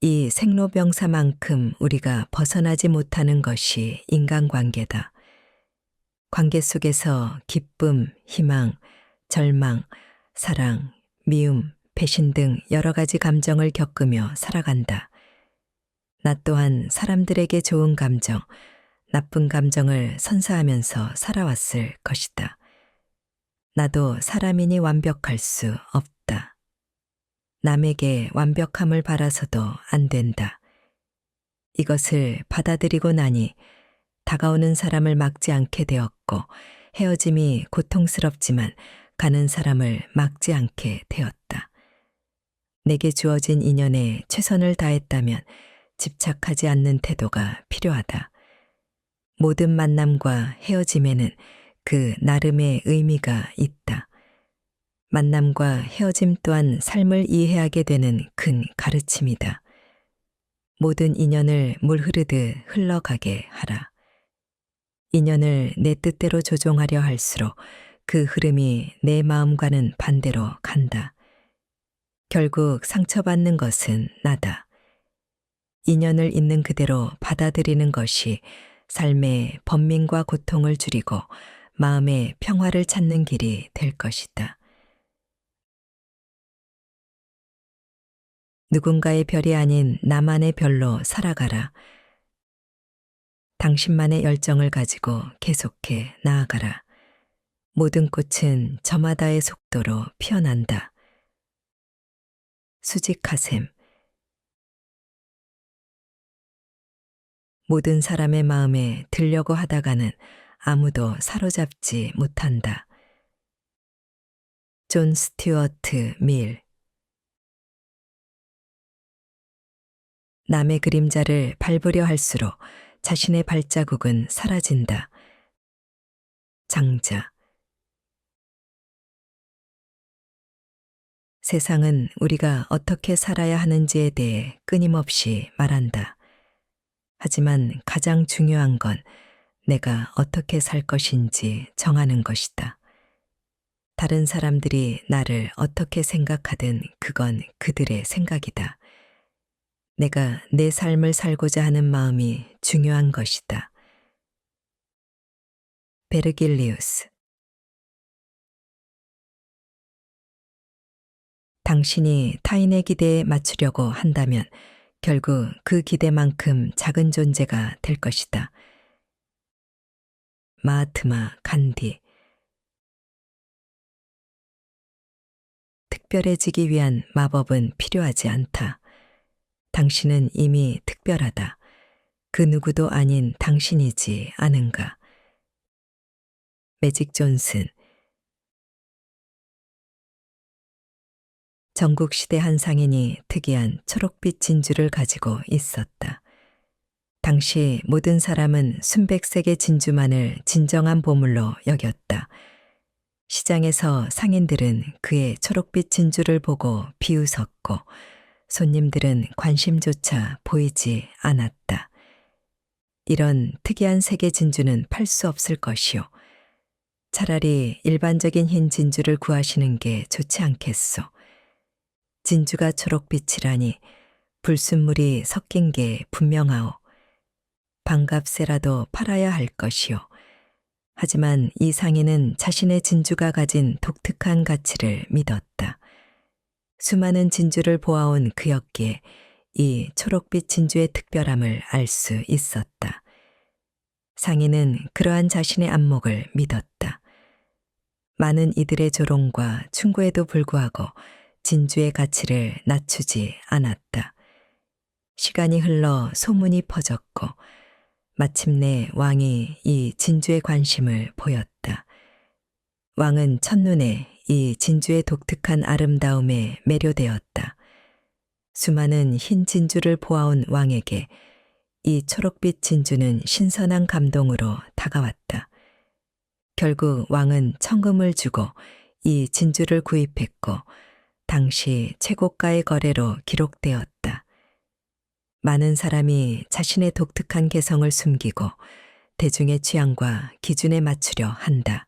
이 생로병사만큼 우리가 벗어나지 못하는 것이 인간관계다. 관계 속에서 기쁨, 희망, 절망, 사랑, 미움, 배신 등 여러 가지 감정을 겪으며 살아간다. 나 또한 사람들에게 좋은 감정, 나쁜 감정을 선사하면서 살아왔을 것이다. 나도 사람이니 완벽할 수 없다. 남에게 완벽함을 바라서도 안 된다. 이것을 받아들이고 나니 다가오는 사람을 막지 않게 되었고 헤어짐이 고통스럽지만 가는 사람을 막지 않게 되었다. 내게 주어진 인연에 최선을 다했다면 집착하지 않는 태도가 필요하다. 모든 만남과 헤어짐에는 그 나름의 의미가 있다. 만남과 헤어짐 또한 삶을 이해하게 되는 큰 가르침이다. 모든 인연을 물 흐르듯 흘러가게 하라. 인연을 내 뜻대로 조종하려 할수록 그 흐름이 내 마음과는 반대로 간다. 결국 상처받는 것은 나다. 인연을 있는 그대로 받아들이는 것이 삶의 번민과 고통을 줄이고 마음의 평화를 찾는 길이 될 것이다. 누군가의 별이 아닌 나만의 별로 살아가라. 당신만의 열정을 가지고 계속해 나아가라. 모든 꽃은 저마다의 속도로 피어난다. 수직하셈. 모든 사람의 마음에 들려고 하다가는 아무도 사로잡지 못한다. 존 스튜어트 밀. 남의 그림자를 밟으려 할수록 자신의 발자국은 사라진다. 장자. 세상은 우리가 어떻게 살아야 하는지에 대해 끊임없이 말한다. 하지만 가장 중요한 건 내가 어떻게 살 것인지 정하는 것이다. 다른 사람들이 나를 어떻게 생각하든 그건 그들의 생각이다. 내가 내 삶을 살고자 하는 마음이 중요한 것이다. 베르길리우스. 당신이 타인의 기대에 맞추려고 한다면 결국 그 기대만큼 작은 존재가 될 것이다. 마하트마 간디. 특별해지기 위한 마법은 필요하지 않다. 당신은 이미 특별하다. 그 누구도 아닌 당신이지 않은가. 매직 존슨. 전국시대 한 상인이 특이한 초록빛 진주를 가지고 있었다. 당시 모든 사람은 순백색의 진주만을 진정한 보물로 여겼다. 시장에서 상인들은 그의 초록빛 진주를 보고 비웃었고 손님들은 관심조차 보이지 않았다. 이런 특이한 색의 진주는 팔 수 없을 것이요. 차라리 일반적인 흰 진주를 구하시는 게 좋지 않겠소. 진주가 초록빛이라니 불순물이 섞인 게 분명하오. 반값에라도 팔아야 할 것이요. 하지만 이 상인은 자신의 진주가 가진 독특한 가치를 믿었다. 수많은 진주를 보아온 그였기에 이 초록빛 진주의 특별함을 알 수 있었다. 상인은 그러한 자신의 안목을 믿었다. 많은 이들의 조롱과 충고에도 불구하고 진주의 가치를 낮추지 않았다. 시간이 흘러 소문이 퍼졌고 마침내 왕이 이 진주의 관심을 보였다. 왕은 첫눈에 이 진주의 독특한 아름다움에 매료되었다. 수많은 흰 진주를 보아온 왕에게 이 초록빛 진주는 신선한 감동으로 다가왔다. 결국 왕은 천금을 주고 이 진주를 구입했고 당시 최고가의 거래로 기록되었다. 많은 사람이 자신의 독특한 개성을 숨기고 대중의 취향과 기준에 맞추려 한다.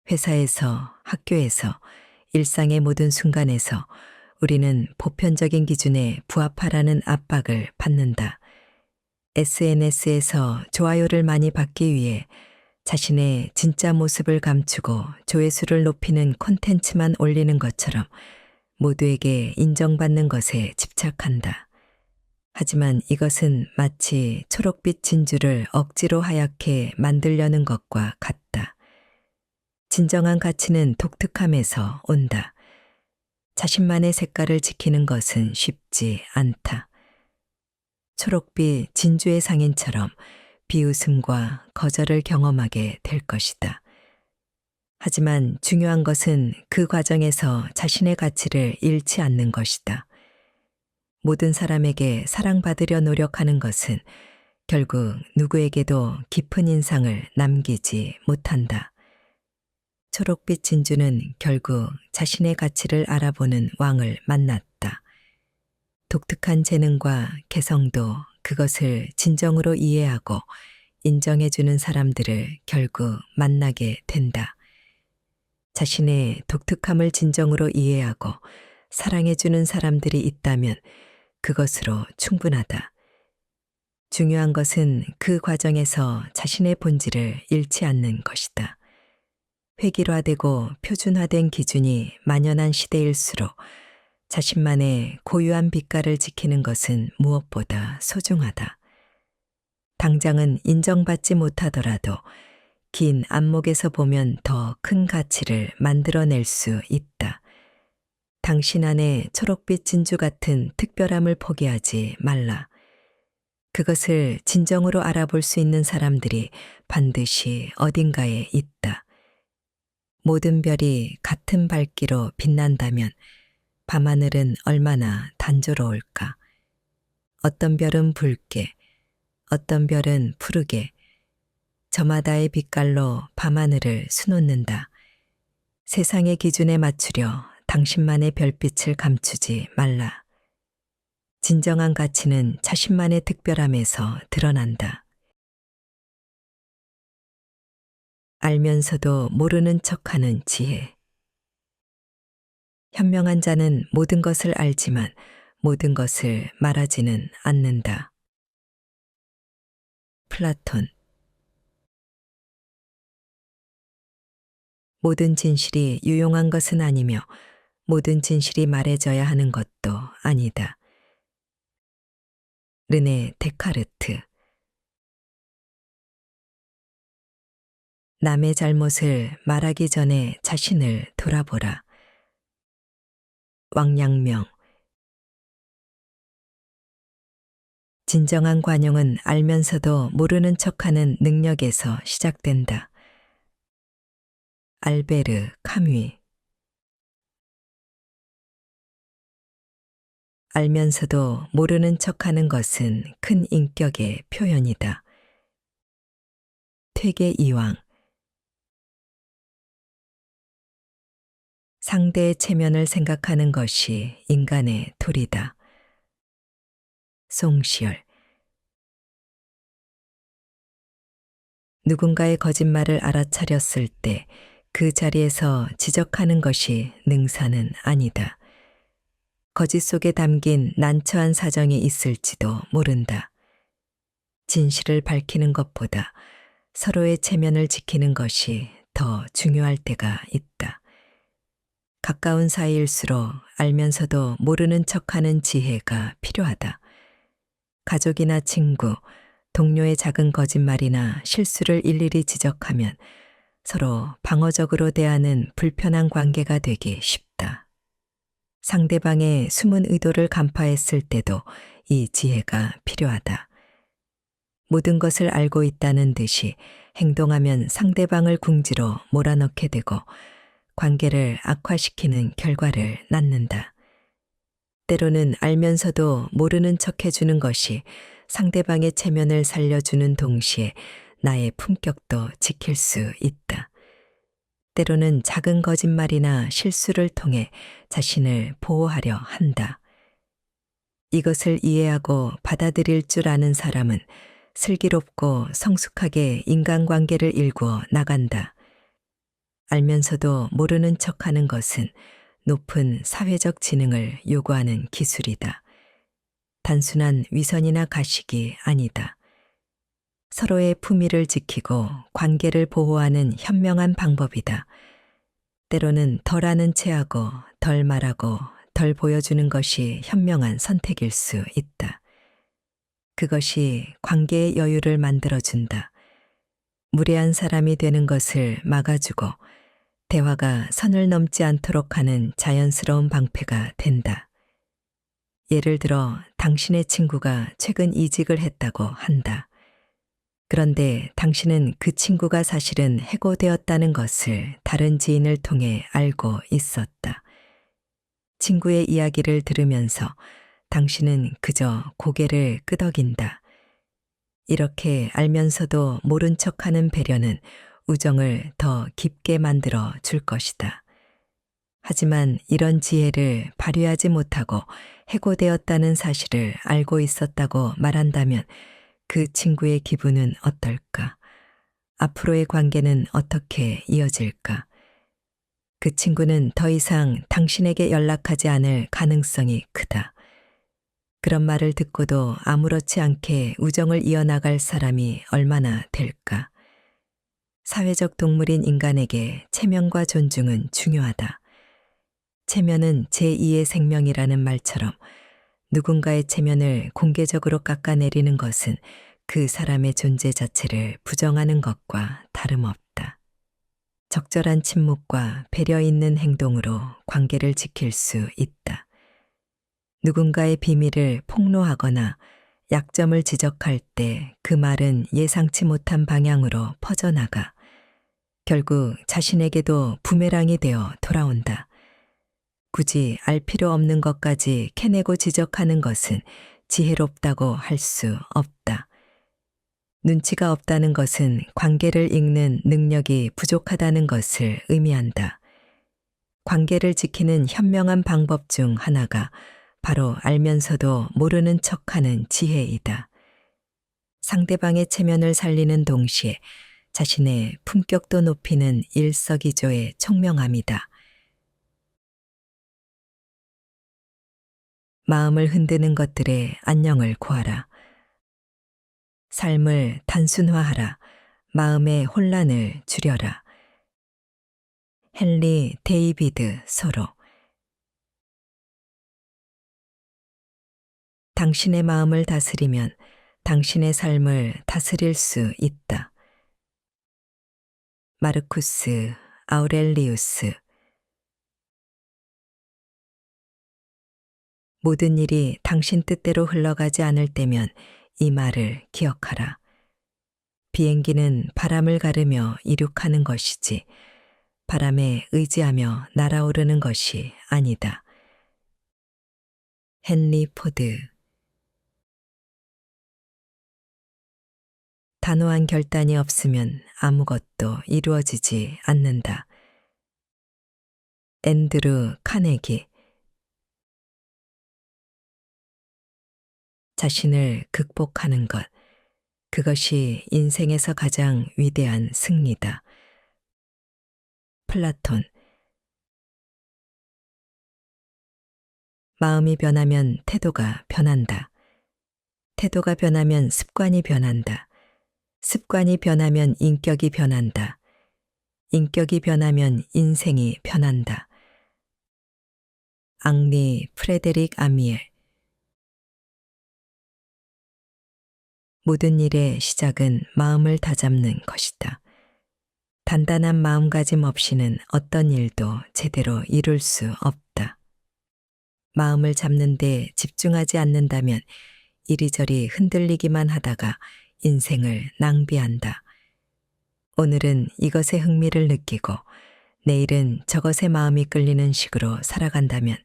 회사에서, 학교에서, 일상의 모든 순간에서 우리는 보편적인 기준에 부합하라는 압박을 받는다. SNS에서 좋아요를 많이 받기 위해 자신의 진짜 모습을 감추고 조회수를 높이는 콘텐츠만 올리는 것처럼 모두에게 인정받는 것에 집착한다. 하지만 이것은 마치 초록빛 진주를 억지로 하얗게 만들려는 것과 같다. 진정한 가치는 독특함에서 온다. 자신만의 색깔을 지키는 것은 쉽지 않다. 초록빛 진주의 상인처럼 비웃음과 거절을 경험하게 될 것이다. 하지만 중요한 것은 그 과정에서 자신의 가치를 잃지 않는 것이다. 모든 사람에게 사랑받으려 노력하는 것은 결국 누구에게도 깊은 인상을 남기지 못한다. 초록빛 진주는 결국 자신의 가치를 알아보는 왕을 만났다. 독특한 재능과 개성도 그것을 진정으로 이해하고 인정해주는 사람들을 결국 만나게 된다. 자신의 독특함을 진정으로 이해하고 사랑해주는 사람들이 있다면 그것으로 충분하다. 중요한 것은 그 과정에서 자신의 본질을 잃지 않는 것이다. 획일화되고 표준화된 기준이 만연한 시대일수록 자신만의 고유한 빛깔을 지키는 것은 무엇보다 소중하다. 당장은 인정받지 못하더라도 긴 안목에서 보면 더 큰 가치를 만들어낼 수 있다. 당신 안에 초록빛 진주 같은 특별함을 포기하지 말라. 그것을 진정으로 알아볼 수 있는 사람들이 반드시 어딘가에 있다. 모든 별이 같은 밝기로 빛난다면 밤하늘은 얼마나 단조로울까. 어떤 별은 붉게, 어떤 별은 푸르게, 저마다의 빛깔로 밤하늘을 수놓는다. 세상의 기준에 맞추려 당신만의 별빛을 감추지 말라. 진정한 가치는 자신만의 특별함에서 드러난다. 알면서도 모르는 척하는 지혜. 현명한 자는 모든 것을 알지만 모든 것을 말하지는 않는다. 플라톤. 모든 진실이 유용한 것은 아니며 모든 진실이 말해져야 하는 것도 아니다. 르네 데카르트. 남의 잘못을 말하기 전에 자신을 돌아보라. 왕양명. 진정한 관용은 알면서도 모르는 척하는 능력에서 시작된다. 알베르 카뮤. 알면서도 모르는 척하는 것은 큰 인격의 표현이다. 퇴계 이왕. 상대의 체면을 생각하는 것이 인간의 도리다. 송시열. 누군가의 거짓말을 알아차렸을 때 그 자리에서 지적하는 것이 능사는 아니다. 거짓 속에 담긴 난처한 사정이 있을지도 모른다. 진실을 밝히는 것보다 서로의 체면을 지키는 것이 더 중요할 때가 있다. 가까운 사이일수록 알면서도 모르는 척하는 지혜가 필요하다. 가족이나 친구, 동료의 작은 거짓말이나 실수를 일일이 지적하면 서로 방어적으로 대하는 불편한 관계가 되기 쉽다. 상대방의 숨은 의도를 간파했을 때도 이 지혜가 필요하다. 모든 것을 알고 있다는 듯이 행동하면 상대방을 궁지로 몰아넣게 되고 관계를 악화시키는 결과를 낳는다. 때로는 알면서도 모르는 척 해주는 것이 상대방의 체면을 살려주는 동시에 나의 품격도 지킬 수 있다. 때로는 작은 거짓말이나 실수를 통해 자신을 보호하려 한다. 이것을 이해하고 받아들일 줄 아는 사람은 슬기롭고 성숙하게 인간관계를 일구어 나간다. 알면서도 모르는 척하는 것은 높은 사회적 지능을 요구하는 기술이다. 단순한 위선이나 가식이 아니다. 서로의 품위를 지키고 관계를 보호하는 현명한 방법이다. 때로는 덜 아는 체하고 덜 말하고 덜 보여주는 것이 현명한 선택일 수 있다. 그것이 관계의 여유를 만들어준다. 무례한 사람이 되는 것을 막아주고 대화가 선을 넘지 않도록 하는 자연스러운 방패가 된다. 예를 들어 당신의 친구가 최근 이직을 했다고 한다. 그런데 당신은 그 친구가 사실은 해고되었다는 것을 다른 지인을 통해 알고 있었다. 친구의 이야기를 들으면서 당신은 그저 고개를 끄덕인다. 이렇게 알면서도 모른 척하는 배려는 우정을 더 깊게 만들어 줄 것이다. 하지만 이런 지혜를 발휘하지 못하고 해고되었다는 사실을 알고 있었다고 말한다면 그 친구의 기분은 어떨까? 앞으로의 관계는 어떻게 이어질까? 그 친구는 더 이상 당신에게 연락하지 않을 가능성이 크다. 그런 말을 듣고도 아무렇지 않게 우정을 이어나갈 사람이 얼마나 될까? 사회적 동물인 인간에게 체면과 존중은 중요하다. 체면은 제2의 생명이라는 말처럼 누군가의 체면을 공개적으로 깎아내리는 것은 그 사람의 존재 자체를 부정하는 것과 다름없다. 적절한 침묵과 배려 있는 행동으로 관계를 지킬 수 있다. 누군가의 비밀을 폭로하거나 약점을 지적할 때 그 말은 예상치 못한 방향으로 퍼져나가 결국 자신에게도 부메랑이 되어 돌아온다. 굳이 알 필요 없는 것까지 캐내고 지적하는 것은 지혜롭다고 할 수 없다. 눈치가 없다는 것은 관계를 읽는 능력이 부족하다는 것을 의미한다. 관계를 지키는 현명한 방법 중 하나가 바로 알면서도 모르는 척하는 지혜이다. 상대방의 체면을 살리는 동시에 자신의 품격도 높이는 일석이조의 총명함이다. 마음을 흔드는 것들의 안녕을 구하라. 삶을 단순화하라. 마음의 혼란을 줄여라. 헨리 데이비드 소로. 당신의 마음을 다스리면 당신의 삶을 다스릴 수 있다. 마르쿠스 아우렐리우스. 모든 일이 당신 뜻대로 흘러가지 않을 때면 이 말을 기억하라. 비행기는 바람을 가르며 이륙하는 것이지 바람에 의지하며 날아오르는 것이 아니다. 헨리 포드. 단호한 결단이 없으면 아무것도 이루어지지 않는다. 앤드루 카네기. 자신을 극복하는 것, 그것이 인생에서 가장 위대한 승리다. 플라톤. 마음이 변하면 태도가 변한다. 태도가 변하면 습관이 변한다. 습관이 변하면 인격이 변한다. 인격이 변하면 인생이 변한다. 앙리 프레데릭 아미엘. 모든 일의 시작은 마음을 다잡는 것이다. 단단한 마음가짐 없이는 어떤 일도 제대로 이룰 수 없다. 마음을 잡는 데 집중하지 않는다면 이리저리 흔들리기만 하다가 인생을 낭비한다. 오늘은 이것에 흥미를 느끼고 내일은 저것에 마음이 끌리는 식으로 살아간다면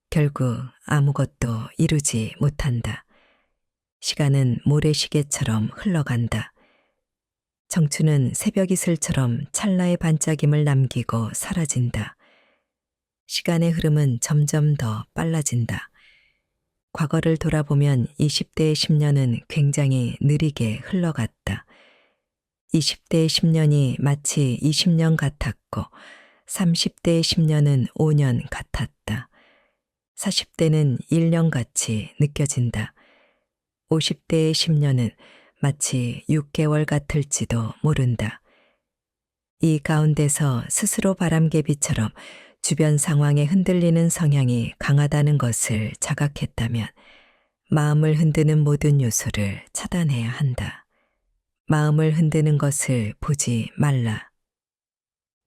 결국 아무것도 이루지 못한다. 시간은 모래시계처럼 흘러간다. 청춘은 새벽 이슬처럼 찰나의 반짝임을 남기고 사라진다. 시간의 흐름은 점점 더 빨라진다. 과거를 돌아보면 20대의 10년은 굉장히 느리게 흘러갔다. 20대의 10년이 마치 20년 같았고 30대의 10년은 5년 같았다. 40대는 1년같이 느껴진다. 50대의 10년은 마치 6개월 같을지도 모른다. 이 가운데서 스스로 바람개비처럼 주변 상황에 흔들리는 성향이 강하다는 것을 자각했다면 마음을 흔드는 모든 요소를 차단해야 한다. 마음을 흔드는 것을 보지 말라.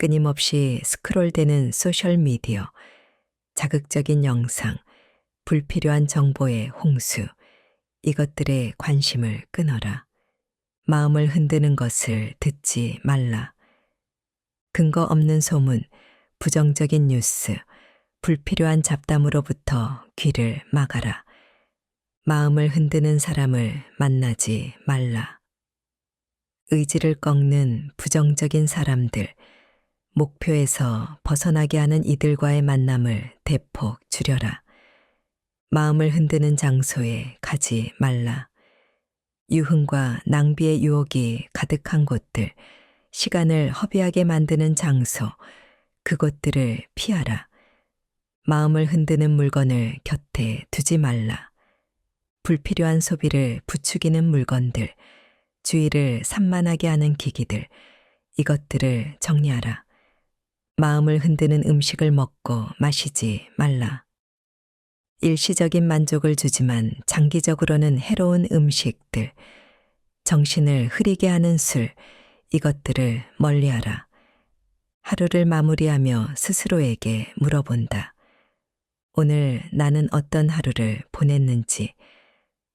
끊임없이 스크롤되는 소셜미디어, 자극적인 영상, 불필요한 정보의 홍수, 이것들에 관심을 끊어라. 마음을 흔드는 것을 듣지 말라. 근거 없는 소문, 부정적인 뉴스, 불필요한 잡담으로부터 귀를 막아라. 마음을 흔드는 사람을 만나지 말라. 의지를 꺾는 부정적인 사람들, 목표에서 벗어나게 하는 이들과의 만남을 대폭 줄여라. 마음을 흔드는 장소에 가지 말라. 유흥과 낭비의 유혹이 가득한 곳들, 시간을 허비하게 만드는 장소, 그곳들을 피하라. 마음을 흔드는 물건을 곁에 두지 말라. 불필요한 소비를 부추기는 물건들, 주의를 산만하게 하는 기기들, 이것들을 정리하라. 마음을 흔드는 음식을 먹고 마시지 말라. 일시적인 만족을 주지만 장기적으로는 해로운 음식들, 정신을 흐리게 하는 술, 이것들을 멀리하라. 하루를 마무리하며 스스로에게 물어본다. 오늘 나는 어떤 하루를 보냈는지,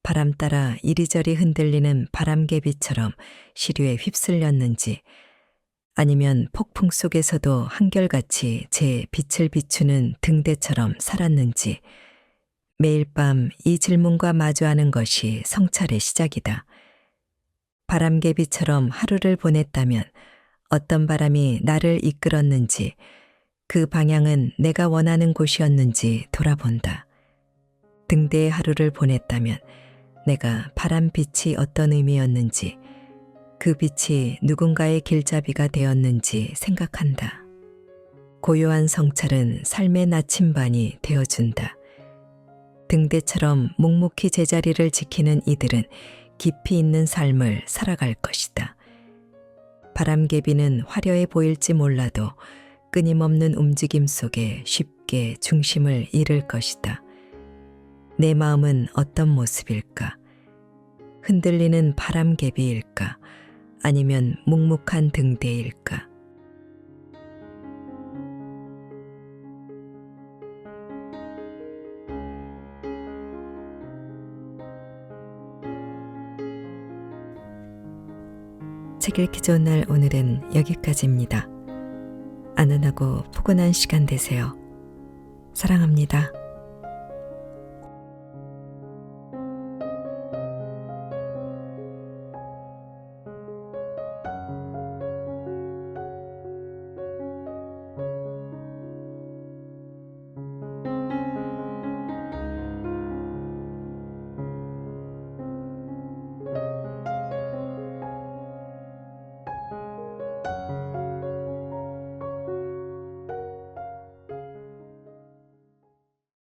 바람 따라 이리저리 흔들리는 바람개비처럼 시류에 휩쓸렸는지, 아니면 폭풍 속에서도 한결같이 제 빛을 비추는 등대처럼 살았는지, 매일 밤 이 질문과 마주하는 것이 성찰의 시작이다. 바람개비처럼 하루를 보냈다면 어떤 바람이 나를 이끌었는지, 그 방향은 내가 원하는 곳이었는지 돌아본다. 등대의 하루를 보냈다면 내가 바람빛이 어떤 의미였는지, 그 빛이 누군가의 길잡이가 되었는지 생각한다. 고요한 성찰은 삶의 나침반이 되어준다. 등대처럼 묵묵히 제자리를 지키는 이들은 깊이 있는 삶을 살아갈 것이다. 바람개비는 화려해 보일지 몰라도 끊임없는 움직임 속에 쉽게 중심을 잃을 것이다. 내 마음은 어떤 모습일까? 흔들리는 바람개비일까? 아니면 묵묵한 등대일까? 책 읽기 좋은 날 오늘은 여기까지입니다. 안전하고 포근한 시간 되세요. 사랑합니다.